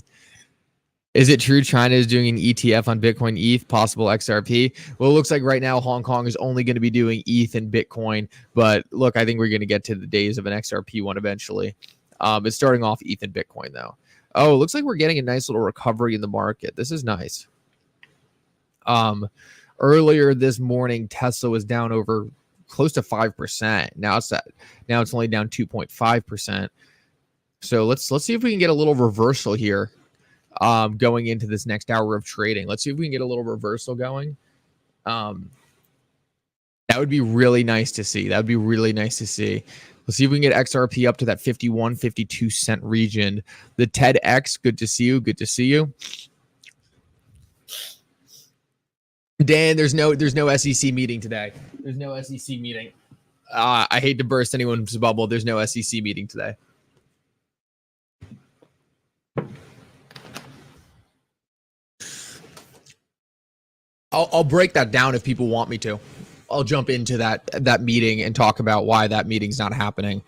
Is it true China is doing an ETF on Bitcoin ETH, possible XRP? Well, it looks like right now Hong Kong is only going to be doing ETH and Bitcoin. But look, I think we're going to get to the days of an XRP one eventually. It's starting off ETH and Bitcoin, though. Oh, it looks like we're getting a nice little recovery in the market. This is nice. Earlier this morning, Tesla was down over close to 5%. Now it's only down 2.5%. So let's see if we can get a little reversal here. Going into this next hour of trading. Let's see if we can get a little reversal going. That would be really nice to see. That would be really nice to see. Let's see if we can get XRP up to that 51, 52 cent region. The TEDx, good to see you. Good to see you. Dan, there's no SEC meeting today. There's no SEC meeting. I hate to burst anyone's bubble. There's no SEC meeting today. I'll break that down if people want me to. I'll jump into that meeting and talk about why that meeting's not happening.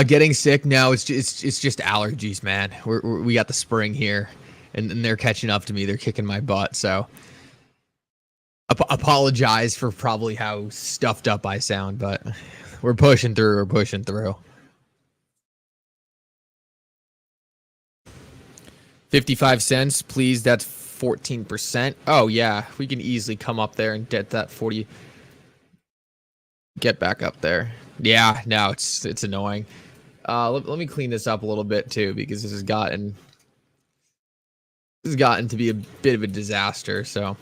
Getting sick? No, it's just allergies, man. We got the spring here, and they're catching up to me. They're kicking my butt. So apologize for probably how stuffed up I sound, but we're pushing through. We're pushing through. 55 cents, please. That's 14%. Oh, yeah. We can easily come up there and get that 40. Get back up there. Yeah, no, it's annoying. Let me clean this up a little bit, too, because this has gotten to be a bit of a disaster. So,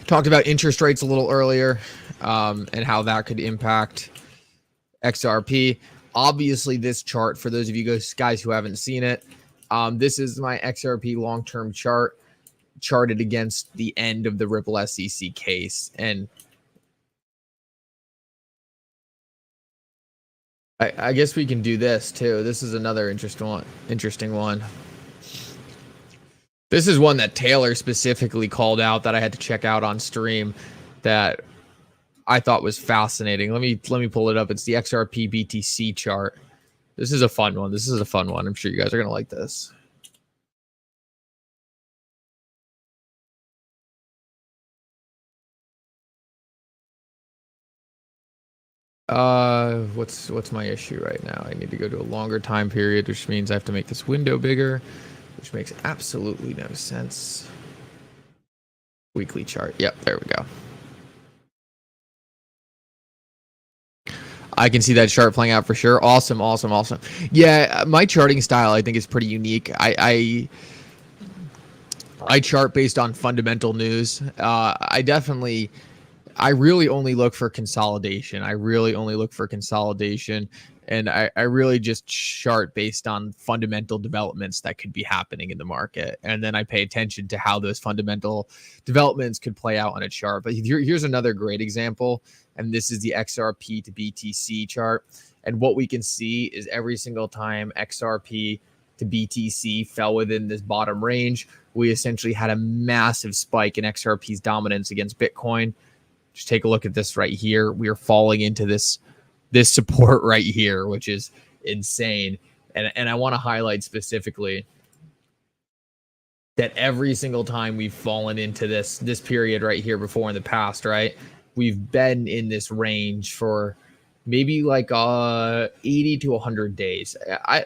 talked about interest rates a little earlier and how that could impact XRP. Obviously, this chart, for those of you guys who haven't seen it, this is my XRP long-term chart charted against the end of the Ripple SEC case. And I guess we can do this too. This is another interesting one. This is one that Taylor specifically called out that I had to check out on stream that I thought was fascinating. Let me pull it up. It's the XRP BTC chart. This is a fun one. I'm sure you guys are going to like this. What's my issue right now? I need to go to a longer time period, which means I have to make this window bigger, which makes absolutely no sense. Weekly chart. Yep, there we go. I can see that chart playing out for sure. Awesome. Yeah, my charting style I think is pretty unique. I chart based on fundamental news. I really only look for consolidation. And I really just chart based on fundamental developments that could be happening in the market. And then I pay attention to how those fundamental developments could play out on a chart. But here's another great example. And this is the XRP to BTC chart. And what we can see is every single time XRP to BTC fell within this bottom range, we essentially had a massive spike in XRP's dominance against Bitcoin. Just take a look at this right here. We are falling into this support right here, which is insane. And I want to highlight specifically that every single time we've fallen into this period right here before in the past, right? We've been in this range for maybe like 80 to 100 days.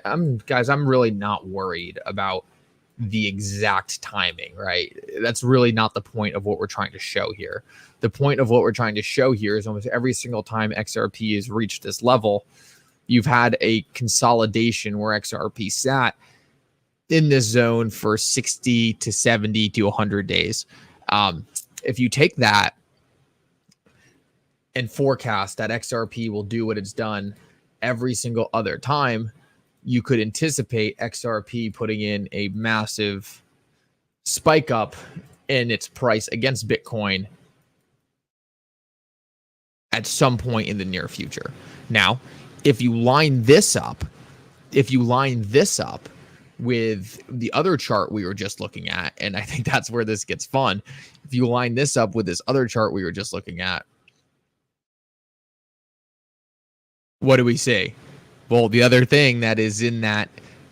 I'm really not worried about the exact timing, right? That's really not the point of what we're trying to show here. The point of what we're trying to show here is almost every single time XRP has reached this level, you've had a consolidation where XRP sat in this zone for 60 to 70 to 100 days. If you take that and forecast that XRP will do what it's done every single other time, you could anticipate XRP putting in a massive spike up in its price against Bitcoin at some point in the near future. Now, if you line this up with the other chart we were just looking at, and I think that's where this gets fun. If you line this up with this other chart we were just looking at, what do we see? Well, the other thing that is in that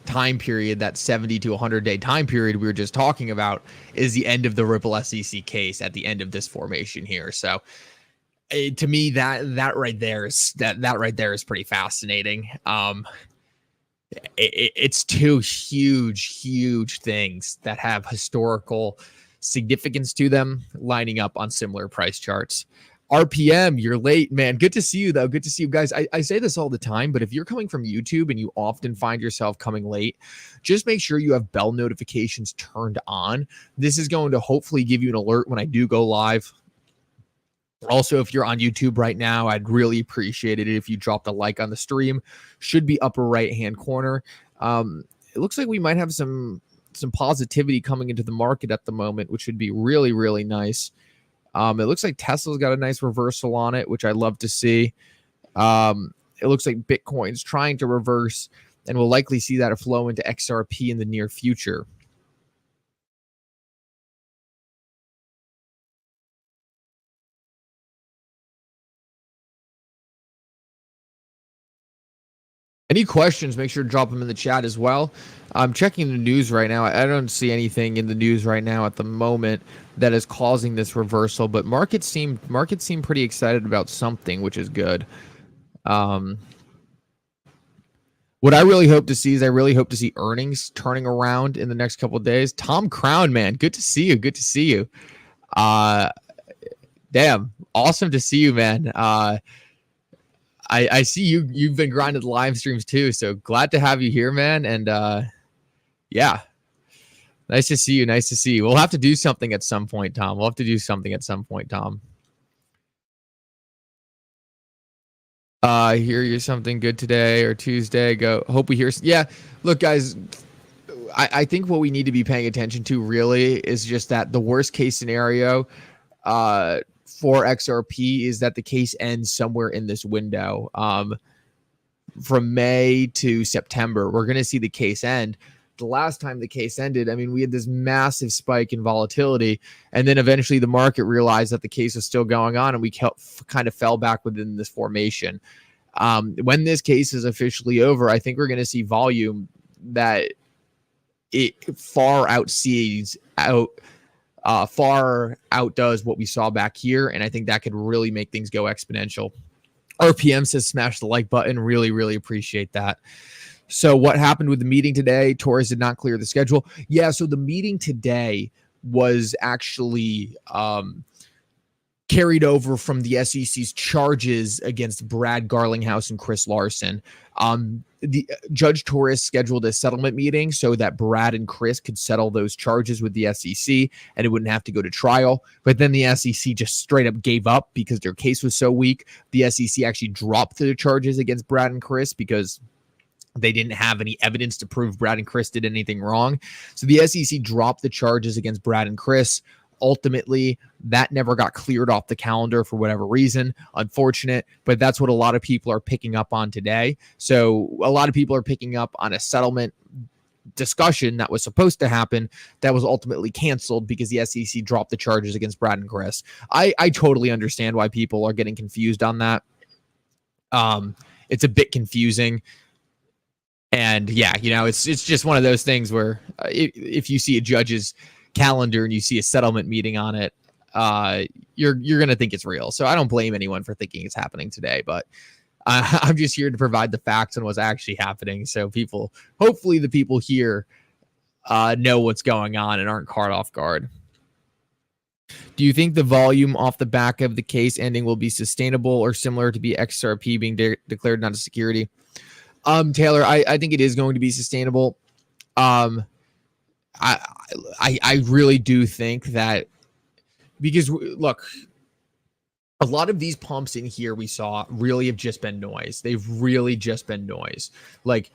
time period, that 70 to 100-day time period we were just talking about, is the end of the Ripple SEC case at the end of this formation here. So to me, that right there is pretty fascinating. It's two huge things that have historical significance to them lining up on similar price charts. RPM, you're late, man. Good to see you, though. Good to see you guys. I say this all the time, but if you're coming from YouTube and you often find yourself coming late, just make sure you have bell notifications turned on. This is going to hopefully give you an alert when I do go live. Also, if you're on YouTube right now, I'd really appreciate it if you dropped a like on the stream. Should be upper right-hand corner. It looks like we might have some positivity coming into the market at the moment, which would be really nice. It looks like Tesla's got a nice reversal on it, which I love to see. It looks like Bitcoin's trying to reverse, and we'll likely see that flow into XRP in the near future. Any questions, make sure to drop them in the chat as well. I'm checking the news right now. I don't see anything in the news right now at the moment that is causing this reversal, but markets seem pretty excited about something, which is good. What I really hope to see is earnings turning around in the next couple of days. Tom Crown, man, good to see you. Good to see you. Damn, awesome to see you, man. I see you've been grinding the live streams too, so glad to have you here, man. And yeah, nice to see you. Nice to see you. We'll have to do something at some point, Tom. Hear you something good today or Tuesday. Go. Hope we hear. Yeah. Look, guys. I think what we need to be paying attention to really is just that the worst case scenario for XRP is that the case ends somewhere in this window. From May to September, we're going to see the case end. The last time the case ended, I mean, we had this massive spike in volatility, and then eventually the market realized that the case was still going on, and we kind of fell back within this formation. When this case is officially over, I think we're going to see volume that it far outdoes what we saw back here, and I think that could really make things go exponential. RPM says smash the like button. Really appreciate that. So what happened with the meeting today? Torres did not clear the schedule. Yeah, so the meeting today was actually carried over from the SEC's charges against Brad Garlinghouse and Chris Larson. The Judge Torres scheduled a settlement meeting so that Brad and Chris could settle those charges with the SEC and it wouldn't have to go to trial. But then the SEC just straight up gave up because their case was so weak. The SEC actually dropped the charges against Brad and Chris because they didn't have any evidence to prove Brad and Chris did anything wrong. So the SEC dropped the charges against Brad and Chris. Ultimately, that never got cleared off the calendar for whatever reason. Unfortunate, but that's what a lot of people are picking up on today. So a lot of people are picking up on a settlement discussion that was supposed to happen that was ultimately canceled because the SEC dropped the charges against Brad and Chris. I totally understand why people are getting confused on that. It's a bit confusing. And yeah, it's just one of those things where if you see a judge's calendar and you see a settlement meeting on it, you're going to think it's real. So I don't blame anyone for thinking it's happening today, but I'm just here to provide the facts on what's actually happening. So hopefully the people here know what's going on and aren't caught off guard. Do you think the volume off the back of the case ending will be sustainable or similar to be XRP being declared not a security? Taylor, I think it is going to be sustainable. I really do think that because look, a lot of these pumps in here we saw really have just been noise. They've really just been noise. Like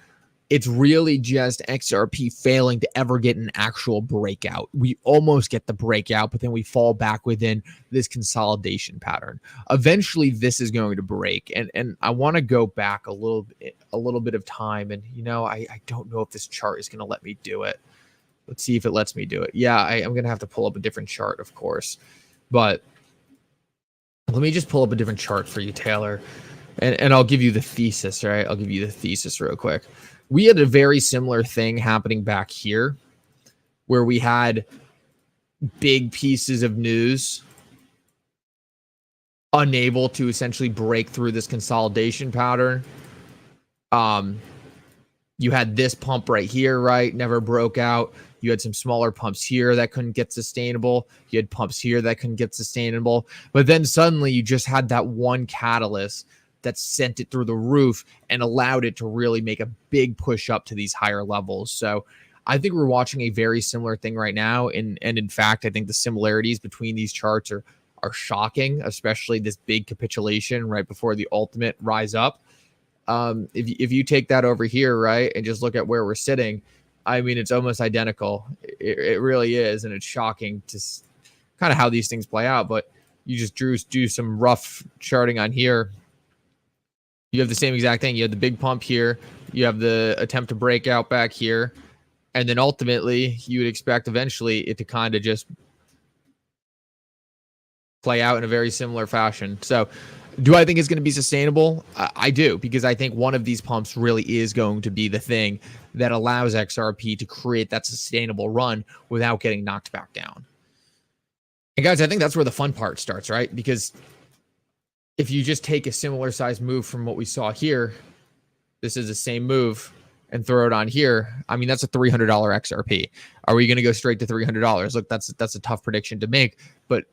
it's really just XRP failing to ever get an actual breakout. We almost get the breakout, but then we fall back within this consolidation pattern. Eventually this is going to break. And I want to go back a little bit of time. And I don't know if this chart is going to let me do it. Let's see if it lets me do it. Yeah, I'm going to have to pull up a different chart, of course. But let me just pull up a different chart for you, Taylor. And I'll give you the thesis, right? I'll give you the thesis real quick. We had a very similar thing happening back here where we had big pieces of news unable to essentially break through this consolidation pattern. You had this pump right here, right? Never broke out. You had some smaller pumps here that couldn't get sustainable. You had pumps here that couldn't get sustainable. But then suddenly you just had that one catalyst that sent it through the roof and allowed it to really make a big push up to these higher levels. So I think we're watching a very similar thing right now. And in fact, I think the similarities between these charts are shocking, especially this big capitulation right before the ultimate rise up. If you take that over here, right, and just look at where we're sitting, I mean, it's almost identical. It really is, and it's shocking to kind of how these things play out. But you just do some rough charting on here. You have the same exact thing. You have the big pump here. You have the attempt to break out back here. And then ultimately, you would expect eventually it to kind of just play out in a very similar fashion. So do I think it's going to be sustainable? I do, because I think one of these pumps really is going to be the thing that allows XRP to create that sustainable run without getting knocked back down. And guys, I think that's where the fun part starts, right? Because if you just take a similar size move from what we saw here, this is the same move, and throw it on here, I mean, that's a $300 XRP. Are we going to go straight to $300? Look, that's a tough prediction to make, but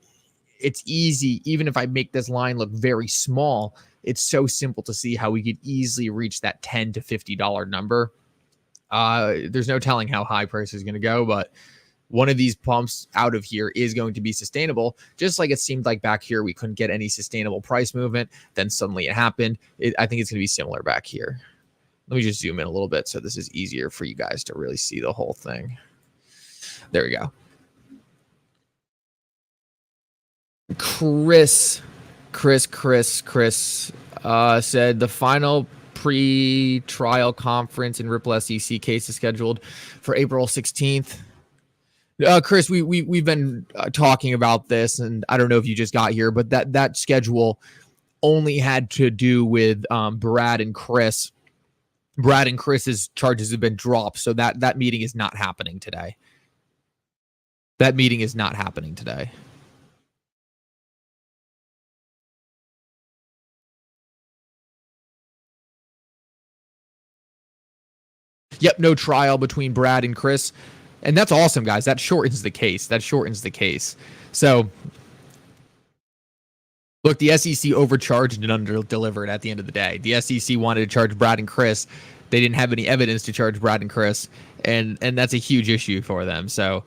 it's easy. Even if I make this line look very small, it's so simple to see how we could easily reach that $10 to $50 number. There's no telling how high price is going to go, but one of these pumps out of here is going to be sustainable. Just like it seemed like back here, we couldn't get any sustainable price movement. Then suddenly it happened. I think it's going to be similar back here. Let me just zoom in a little bit so this is easier for you guys to really see the whole thing. There we go. Chris said the final pre-trial conference in Ripple SEC case is scheduled for April 16th. Chris, we've been talking about this, and I don't know if you just got here, but that schedule only had to do with Brad and Chris. Brad and Chris's charges have been dropped, so that meeting is not happening today. That meeting is not happening today. Yep, no trial between Brad and Chris. And that's awesome, guys. That shortens the case. So, look, the SEC overcharged and under-delivered at the end of the day. The SEC wanted to charge Brad and Chris. They didn't have any evidence to charge Brad and Chris, and that's a huge issue for them. So,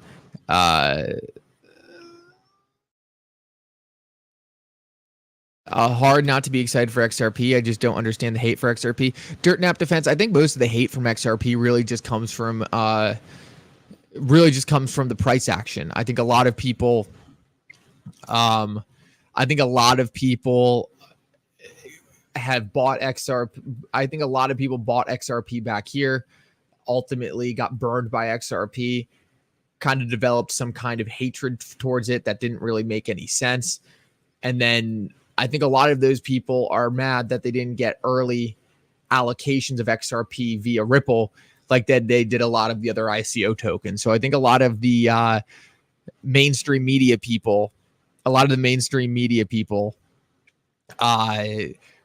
hard not to be excited for XRP. I just don't understand the hate for XRP. Dirtnap Defense, I think most of the hate from XRP really just comes from the price action. I think a lot of people have bought XRP. I think a lot of people bought XRP back here, ultimately got burned by XRP, kind of developed some kind of hatred towards it that didn't really make any sense. And then I think a lot of those people are mad that they didn't get early allocations of XRP via Ripple like that they did a lot of the other ICO tokens. So I think a lot of the mainstream media people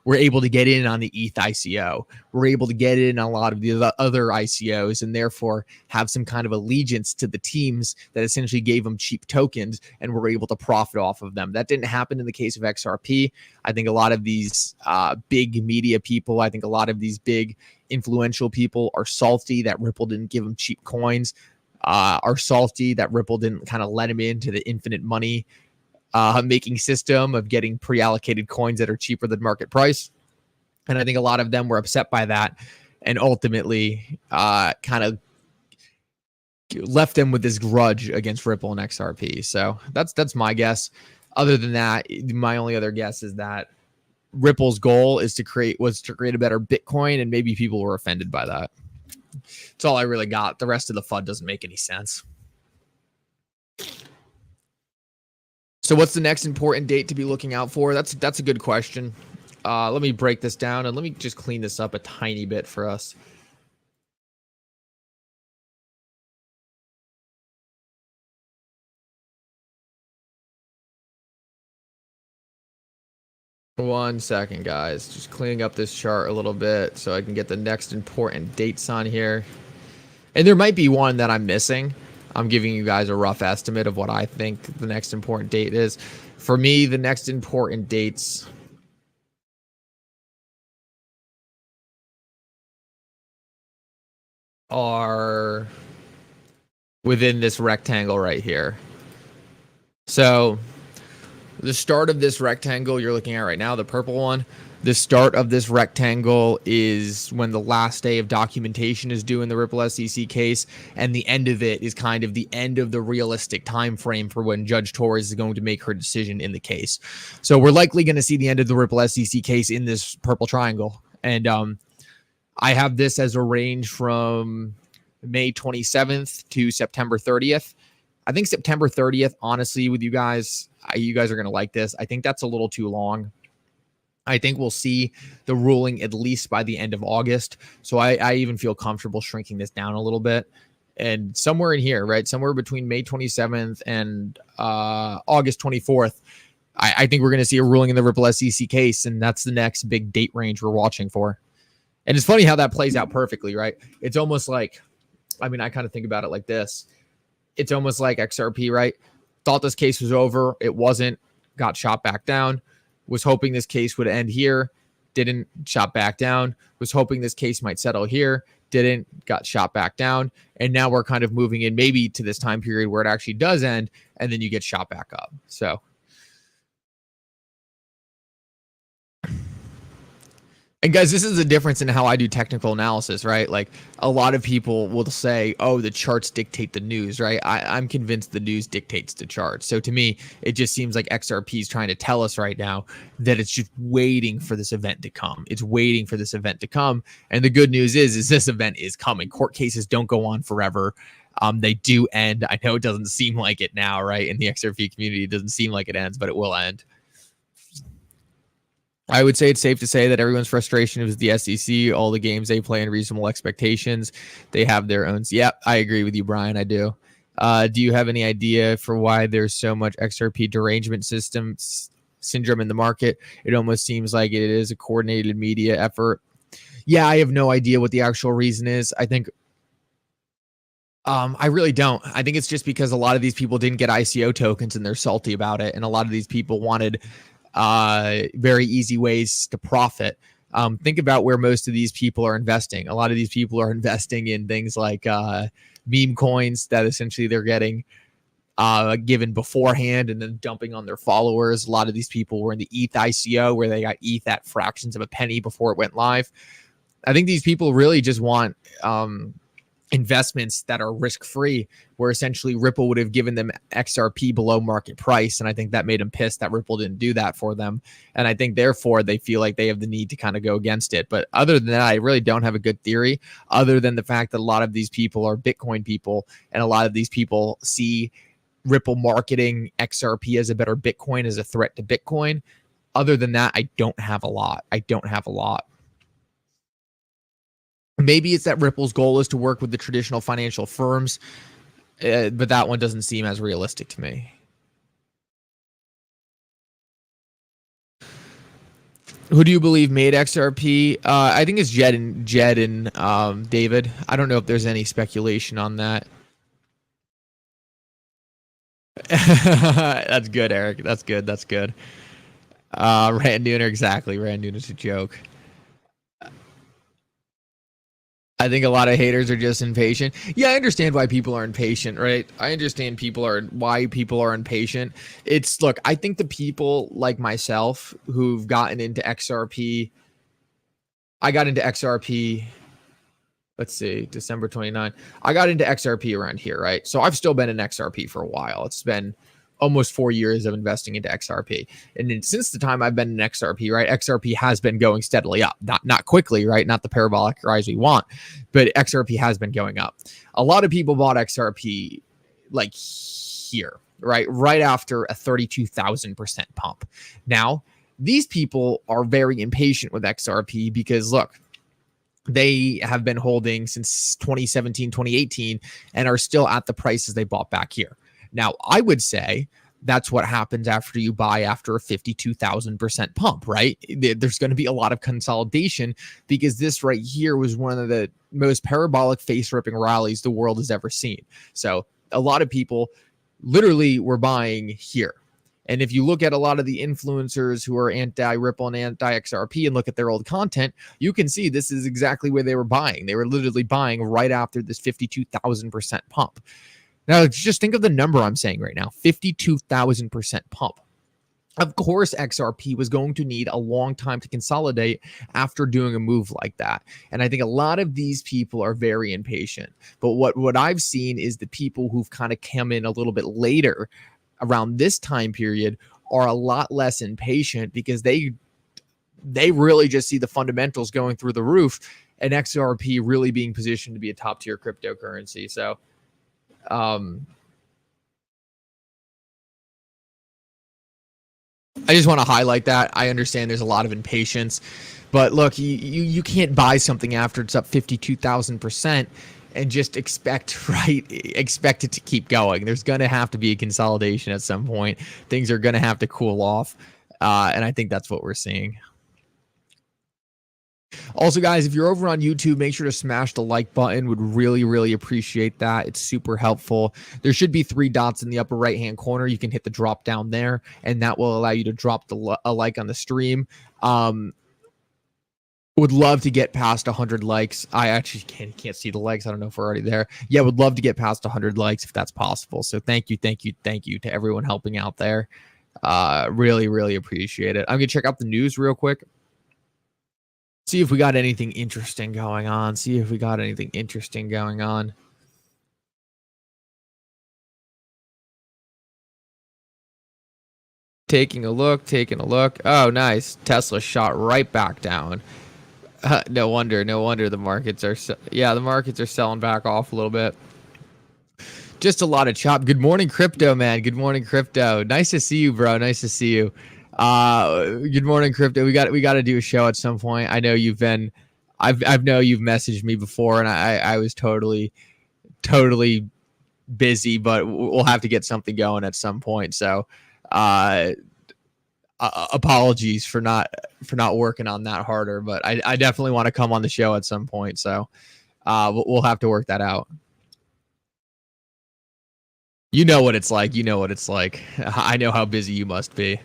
were able to get in on the ETH ICO. We're able to get in on a lot of the other ICOs and therefore have some kind of allegiance to the teams that essentially gave them cheap tokens and were able to profit off of them. That didn't happen in the case of XRP. I think a lot of these big media people, I think a lot of these big influential people are salty that Ripple didn't give them cheap coins, are salty that Ripple didn't kind of let them into the infinite money making system of getting pre-allocated coins that are cheaper than market price. And I think a lot of them were upset by that and ultimately kind of left them with this grudge against Ripple and XRP. So that's my guess. Other than that, my only other guess is that Ripple's goal was to create a better Bitcoin, and maybe people were offended by that. That's all I really got. The rest of the FUD doesn't make any sense. So what's the next important date to be looking out for? That's a good question. Let me break this down and let me just clean this up a tiny bit for us. One second, guys. Just cleaning up this chart a little bit so I can get the next important dates on here. And there might be one that I'm missing. I'm giving you guys a rough estimate of what I think the next important date is. For me, the next important dates are within this rectangle right here. So the start of this rectangle you're looking at right now, the purple one, the start of this rectangle is when the last day of documentation is due in the Ripple SEC case, and the end of it is kind of the end of the realistic time frame for when Judge Torres is going to make her decision in the case. So we're likely going to see the end of the Ripple SEC case in this purple triangle. And I have this as a range from May 27th to September 30th. I think September 30th, honestly, with you guys are going to like this. I think that's a little too long. I think we'll see the ruling at least by the end of August. So I even feel comfortable shrinking this down a little bit. And somewhere in here, right, somewhere between May 27th and August 24th, I think we're going to see a ruling in the Ripple SEC case, and that's the next big date range we're watching for. And it's funny how that plays out perfectly, right? It's almost like, I mean, I kind of think about it like this. It's almost like XRP, right? Thought this case was over. It wasn't. Got shot back down. Was hoping this case would end here. Didn't. Shot back down. Was hoping this case might settle here. Didn't. Got shot back down. And now we're kind of moving in maybe to this time period where it actually does end, and then you get shot back up. So and guys, this is the difference in how I do technical analysis, right? Like a lot of people will say, oh, the charts dictate the news, right? I'm convinced the news dictates the charts. So to me, it just seems like XRP is trying to tell us right now that it's just waiting for this event to come. It's waiting for this event to come. And the good news is this event is coming. Court cases don't go on forever. They do end. I know it doesn't seem like it now, right? In the XRP community, it doesn't seem like it ends, but it will end. I would say it's safe to say that everyone's frustration is the SEC, all the games they play and reasonable expectations. They have their own. Yeah, I agree with you, Brian. I do. Do you have any idea for why there's so much XRP derangement syndrome in the market? It almost seems like it is a coordinated media effort. Yeah, I have no idea what the actual reason is. I think I really don't. I think it's just because a lot of these people didn't get ICO tokens and they're salty about it. And a lot of these people wanted very easy ways to profit. Think about where most of these people are investing. A lot of these people are investing in things like meme coins that essentially they're getting given beforehand and then dumping on their followers. A lot of these people were in the ETH ICO where they got ETH at fractions of a penny before it went live. I think these people really just want investments that are risk-free, where essentially Ripple would have given them XRP below market price. And I think that made them pissed that Ripple didn't do that for them. And I think therefore they feel like they have the need to kind of go against it. But other than that, I really don't have a good theory, other than the fact that a lot of these people are Bitcoin people. And a lot of these people see Ripple marketing XRP as a better Bitcoin, as a threat to Bitcoin. Other than that, I don't have a lot. Maybe it's that Ripple's goal is to work with the traditional financial firms, but that one doesn't seem as realistic to me. Who do you believe made XRP? I think it's Jed and David. I don't know if there's any speculation on that. That's good, Eric. That's good. Rand Nooner, exactly. Rand Nooner's a joke. I think a lot of haters are just impatient. Yeah, I understand why people are impatient, right? I understand why people are impatient. Look, I think the people like myself who've gotten into XRP, I got into XRP, let's see, December 29. I got into XRP around here, right? So I've still been in XRP for a while. It's been almost 4 years of investing into XRP. And then since the time I've been in XRP, right, XRP has been going steadily up, not quickly, right? Not the parabolic rise we want, but XRP has been going up. A lot of people bought XRP like here, right after a 32,000% pump. Now, These people are very impatient with XRP because look, they have been holding since 2017, 2018, and are still at the prices they bought back here. Now, I would say that's what happens after you buy after a 52,000% pump, right? There's going to be a lot of consolidation because this right here was one of the most parabolic face ripping rallies the world has ever seen. So a lot of people literally were buying here. And if you look at a lot of the influencers who are anti-Ripple and anti-XRP and look at their old content, you can see this is exactly where they were buying. They were literally buying right after this 52,000% pump. Now, just think of the number I'm saying right now, 52,000% pump. Of course, XRP was going to need a long time to consolidate after doing a move like that. And I think a lot of these people are very impatient. But what I've seen is the people who've kind of come in a little bit later around this time period are a lot less impatient because they really just see the fundamentals going through the roof and XRP really being positioned to be a top tier cryptocurrency. So, I just want to highlight that. I understand there's a lot of impatience, but look, you can't buy something after it's up 52,000% and just expect it to keep going. There's going to have to be a consolidation at some point. Things are going to have to cool off, and I think that's what we're seeing. Also, guys, if you're over on YouTube, make sure to smash the like button. Would really appreciate that. It's super helpful. There should be 3 dots in the upper right-hand corner. You can hit the drop down there, and that will allow you to drop a like on the stream. Would love to get past 100 likes. I actually can't see the likes. I don't know if we're already there. Yeah, would love to get past 100 likes if that's possible. So thank you to everyone helping out there. Really appreciate it. I'm going to check out the news real quick. See if we got anything interesting going on. Taking a look. Oh, nice. Tesla shot right back down. No wonder the markets are selling back off a little bit. Just a lot of chop. Good morning, crypto man. Good morning, crypto. Nice to see you, bro. Nice to see you. Good morning, crypto. We got to do a show at some point. I know you've been, I've know you've messaged me before, and I was totally busy, but we'll have to get something going at some point. So, apologies for not working on that harder, but I definitely want to come on the show at some point. So, we'll have to work that out. You know what it's like. I know how busy you must be.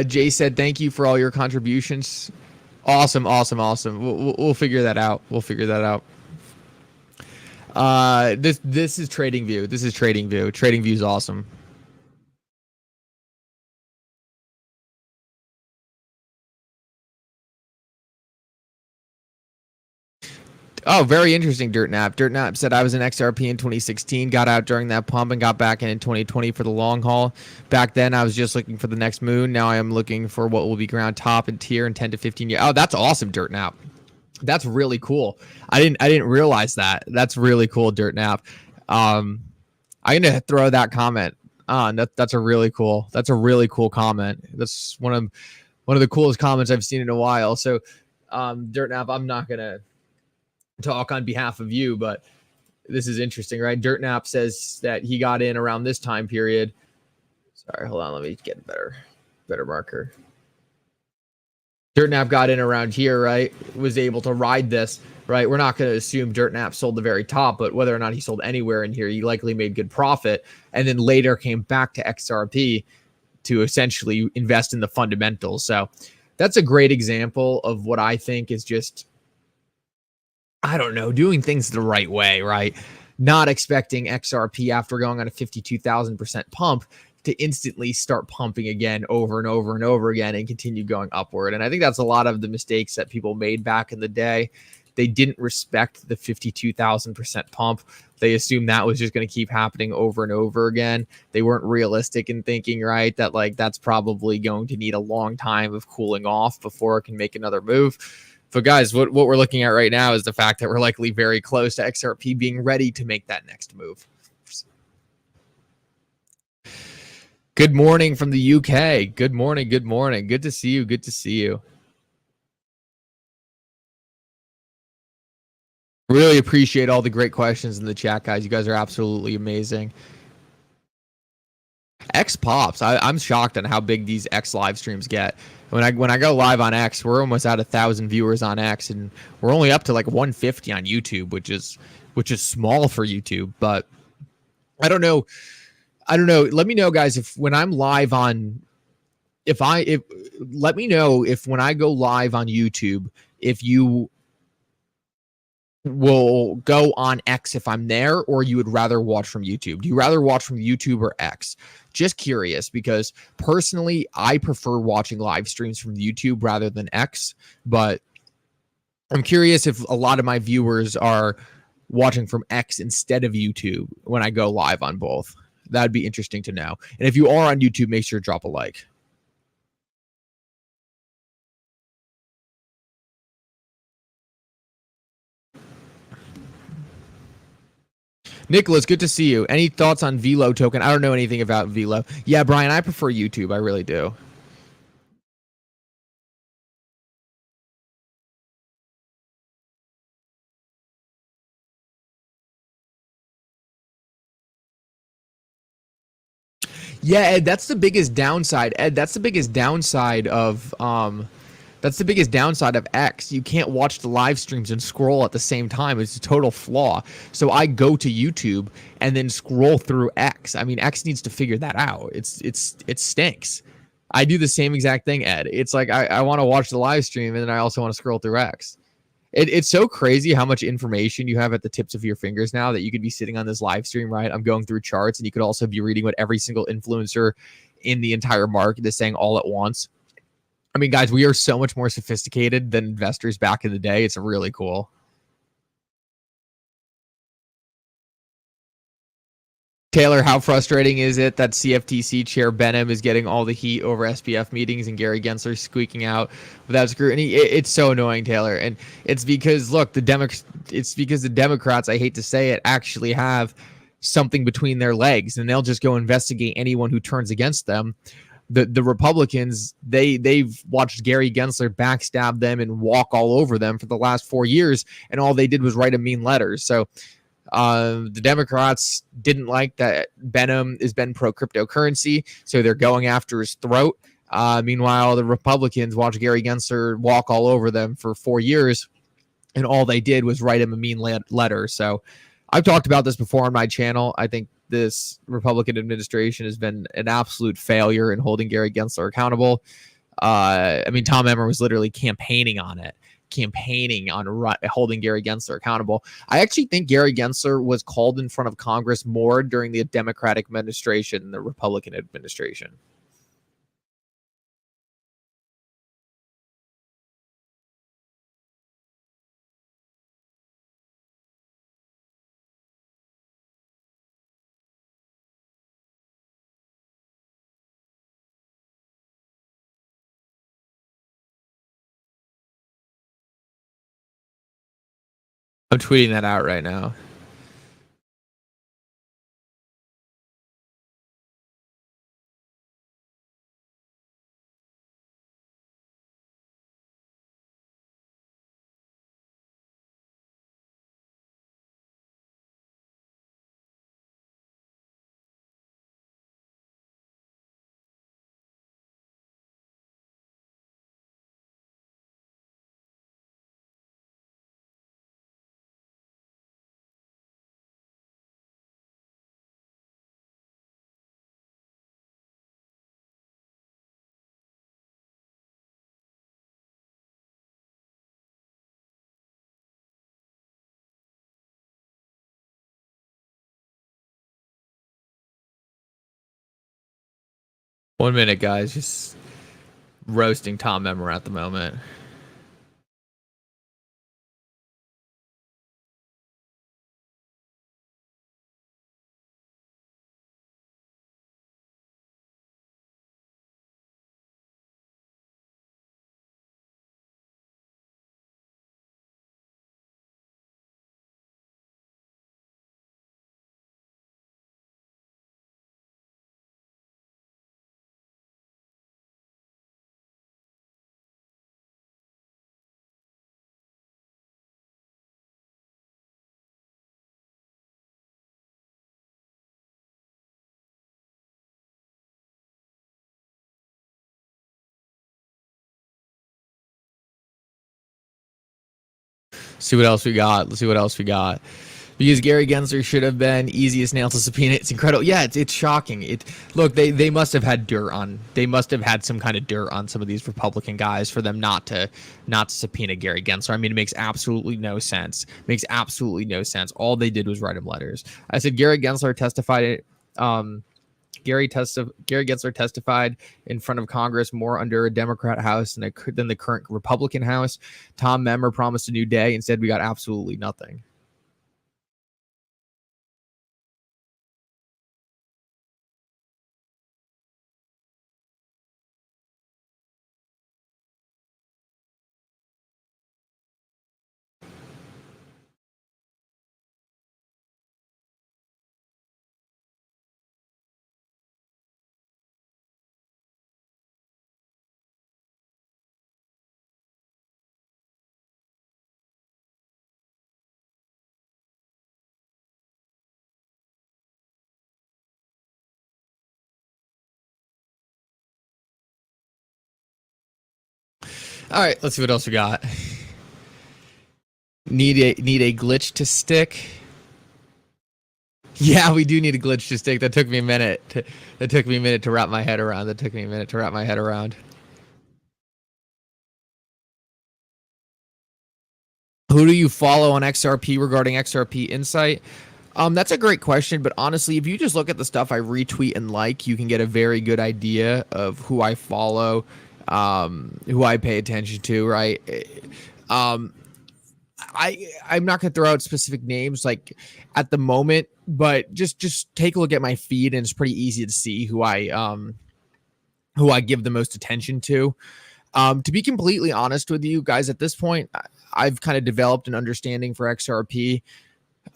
Jay said, thank you for all your contributions. Awesome. We'll figure that out. This is TradingView. TradingView is awesome. Oh, very interesting, DirtNap. DirtNap said, I was in XRP in 2016, got out during that pump and got back in 2020 for the long haul. Back then, I was just looking for the next moon. Now I am looking for what will be ground top and tier in 10 to 15 years. Oh, that's awesome, DirtNap. That's really cool. I didn't realize that. That's really cool, DirtNap. I'm gonna throw that comment on. That's a really cool comment. That's one of the coolest comments I've seen in a while. So, DirtNap, I'm not gonna talk on behalf of you, but this is interesting, right? DirtNap says that he got in around this time period. Sorry, hold on, let me get a better marker. DirtNap got in around here, right? Was able to ride this, right? We're not going to assume DirtNap sold the very top, but whether or not he sold anywhere in here, he likely made good profit, and then later came back to XRP to essentially invest in the fundamentals. So that's a great example of what I think is just, I don't know, doing things the right way, right? Not expecting XRP after going on a 52,000% pump to instantly start pumping again over and over again and continue going upward. And I think that's a lot of the mistakes that people made back in the day. They didn't respect the 52,000% pump. They assumed that was just going to keep happening over and over again. They weren't realistic in thinking, right, that that's probably going to need a long time of cooling off before it can make another move. But guys, what we're looking at right now is the fact that we're likely very close to XRP being ready to make that next move. Good morning from the UK. Good morning. Good morning. Good to see you. Good to see you. Really appreciate all the great questions in the chat, guys. You guys are absolutely amazing. X pops. I'm shocked on how big these X live streams get. When I go live on X, we're almost at 1,000 viewers on X, and we're only up to like 150 on YouTube, which is small for YouTube. But I don't know. Let me know, guys, if when I'm live on, let me know if when I go live on YouTube, if you will go on X if I'm there, or you would rather watch from YouTube. Do you rather watch from YouTube or X? Just curious, because personally, I prefer watching live streams from YouTube rather than X. But I'm curious if a lot of my viewers are watching from X instead of YouTube when I go live on both. That'd be interesting to know. And if you are on YouTube, make sure to drop a like. Nicholas, good to see you. Any thoughts on Velo token? I don't know anything about Velo. Yeah, Brian, I prefer YouTube. I really do. Yeah, Ed, that's the biggest downside. Ed, that's the biggest downside of X. You can't watch the live streams and scroll at the same time. It's a total flaw. So I go to YouTube and then scroll through X. I mean, X needs to figure that out. It stinks. I do the same exact thing, Ed. It's like I want to watch the live stream and then I also want to scroll through X. It's so crazy how much information you have at the tips of your fingers now that you could be sitting on this live stream, right? I'm going through charts, and you could also be reading what every single influencer in the entire market is saying all at once. I mean, guys, we are so much more sophisticated than investors back in the day. It's really cool. Taylor, how frustrating is it that CFTC Chair Benham is getting all the heat over SPF meetings and Gary Gensler squeaking out without scrutiny? It's so annoying, Taylor, and it's because look, it's because the Democrats, I hate to say it, actually have something between their legs, and they'll just go investigate anyone who turns against them. The Republicans, they've watched Gary Gensler backstab them and walk all over them for the last 4 years, and all they did was write him mean letters. So the Democrats didn't like that Benham has been pro cryptocurrency, so they're going after his throat. Meanwhile, the Republicans watched Gary Gensler walk all over them for 4 years, and all they did was write him a mean letter. So I've talked about this before on my channel. I think this Republican administration has been an absolute failure in holding Gary Gensler accountable. I mean, Tom Emmer was literally campaigning on holding Gary Gensler accountable. I actually think Gary Gensler was called in front of Congress more during the Democratic administration than the Republican administration. I'm tweeting that out right now. One minute, guys. Just roasting Tom Emmer at the moment. See what else we got. Let's see what else we got. Because Gary Gensler should have been easiest nail to subpoena. It's incredible. Yeah, it's shocking. Look, they must have had dirt on. They must have had some kind of dirt on some of these Republican guys for them not to subpoena Gary Gensler. I mean, it makes absolutely no sense. Makes absolutely no sense. All they did was write him letters. I said Gary Gensler testified. Gary Gensler testified in front of Congress more under a Democrat House than the current Republican House. Tom Memmer promised a new day. Instead, we got absolutely nothing. All right, let's see what else we got. Need a glitch to stick. Yeah, we do need a glitch to stick. That took me a minute. To wrap my head around. Who do you follow on XRP regarding XRP Insight? That's a great question, but honestly, if you just look at the stuff I retweet and like, you can get a very good idea of who I follow, who I pay attention to, right? I'm not gonna throw out specific names like at the moment, but just take a look at my feed, and it's pretty easy to see who I give the most attention to. To be completely honest with you guys, at this point, I've kind of developed an understanding for XRP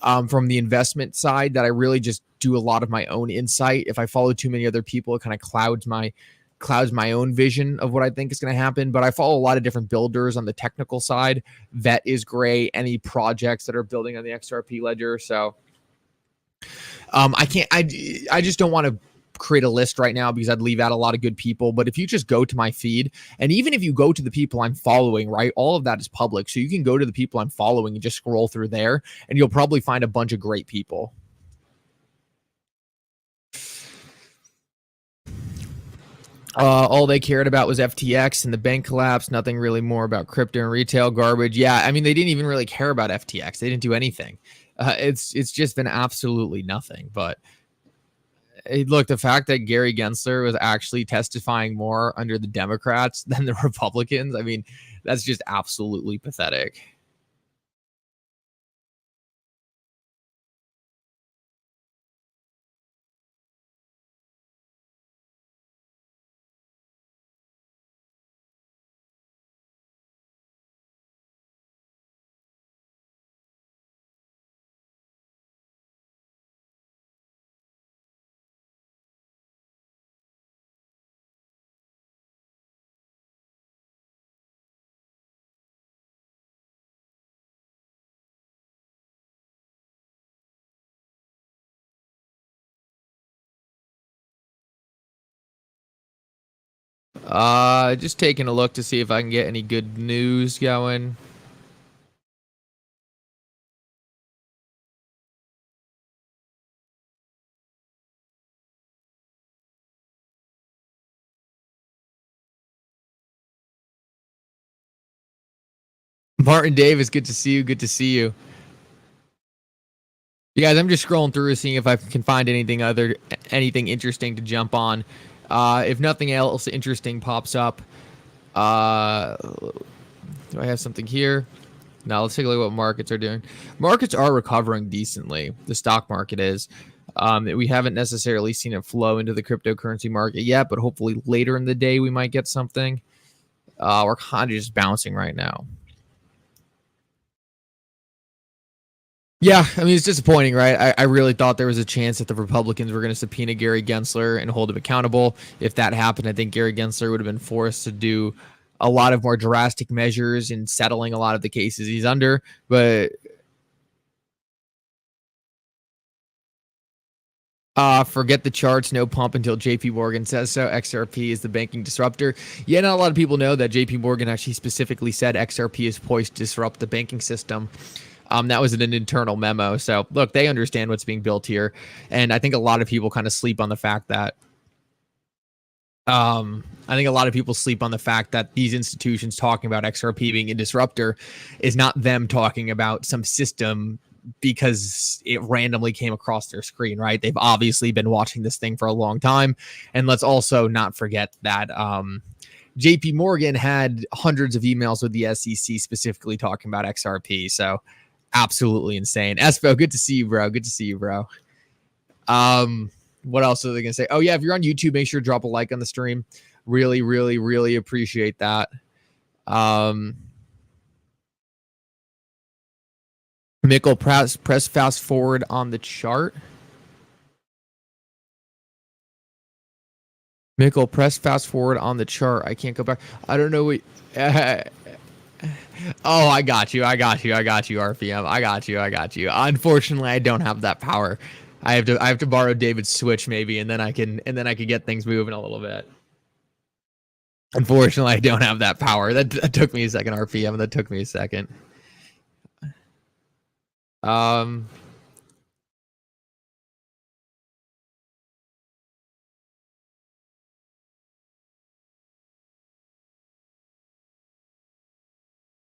from the investment side that I really just do a lot of my own insight. If I follow too many other people, it kind of clouds my own vision of what I think is going to happen. But I follow a lot of different builders on the technical side. Vet is great. Any projects that are building on the XRP ledger. So I just don't want to create a list right now because I'd leave out a lot of good people. But if you just go to my feed, and even if you go to the people I'm following, right, all of that is public. So you can go to the people I'm following and just scroll through there, and you'll probably find a bunch of great people. All they cared about was FTX and the bank collapse. Nothing really more about crypto and retail garbage. Yeah, I mean, they didn't even really care about FTX. They didn't do anything. It's just been absolutely nothing. But look, the fact that Gary Gensler was actually testifying more under the Democrats than the Republicans, I mean, that's just absolutely pathetic. Just taking a look to see if I can get any good news going. Martin Davis, good to see you. Good to see you. You guys, I'm just scrolling through seeing if I can find anything interesting to jump on. If nothing else interesting pops up, do I have something here? Now let's take a look at what markets are doing. Markets are recovering decently. The stock market is. We haven't necessarily seen it flow into the cryptocurrency market yet, but hopefully later in the day we might get something. We're kind of just bouncing right now. Yeah, I mean, it's disappointing, right? I really thought there was a chance that the Republicans were going to subpoena Gary Gensler and hold him accountable. If that happened, I think Gary Gensler would have been forced to do a lot of more drastic measures in settling a lot of the cases he's under. But Forget the charts, no pump until JP Morgan says so. XRP is the banking disruptor. Yeah, not a lot of people know that JP Morgan actually specifically said XRP is poised to disrupt the banking system. That was in an internal memo. So look, they understand what's being built here. And I think a lot of people kind of sleep on the fact that these institutions talking about XRP being a disruptor is not them talking about some system because it randomly came across their screen, right? They've obviously been watching this thing for a long time. And let's also not forget that JP Morgan had hundreds of emails with the SEC specifically talking about XRP. So absolutely insane. Espo, good to see you, bro. Good to see you, bro. What else are they gonna say? Oh yeah, if you're on YouTube, make sure to drop a like on the stream. Really, really, really appreciate that. Mikkel, press fast forward on the chart. Mikkel, press fast forward on the chart. I can't go back. I don't know what. Oh, I got you, RPM. I got you. Unfortunately, I don't have that power. I have to borrow David's Switch maybe, and then I can get things moving a little bit. Unfortunately, I don't have that power. That took me a second, RPM. That took me a second.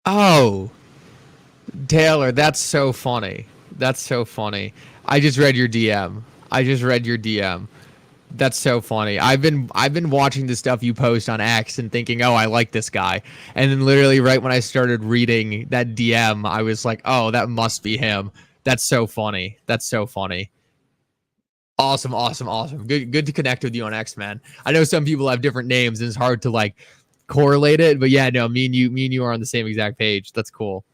Oh, Taylor, that's so funny. That's so funny. I just read your DM. That's so funny. I've been watching the stuff you post on X and thinking, oh, I like this guy. And then literally right when I started reading that DM, I was like, oh, that must be him. That's so funny. Awesome. Good to connect with you on X, man. I know some people have different names and it's hard to like correlate it, but yeah, no, me and you are on the same exact page. That's cool.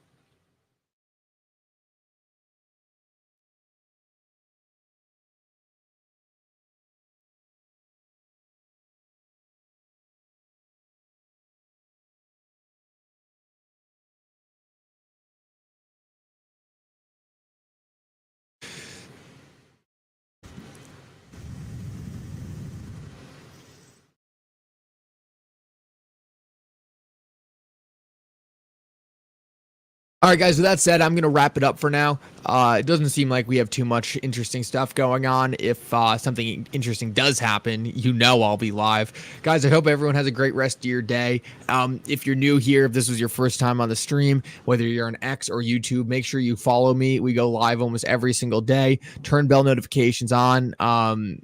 All right, guys, with that said, I'm going to wrap it up for now. It doesn't seem like we have too much interesting stuff going on. If something interesting does happen, you know I'll be live. Guys, I hope everyone has a great rest of your day. If you're new here, if this was your first time on the stream, whether you're on X or YouTube, make sure you follow me. We go live almost every single day. Turn bell notifications on.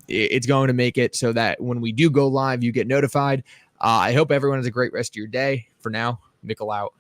It's going to make it so that when we do go live, you get notified. I hope everyone has a great rest of your day. For now, Mikkel out.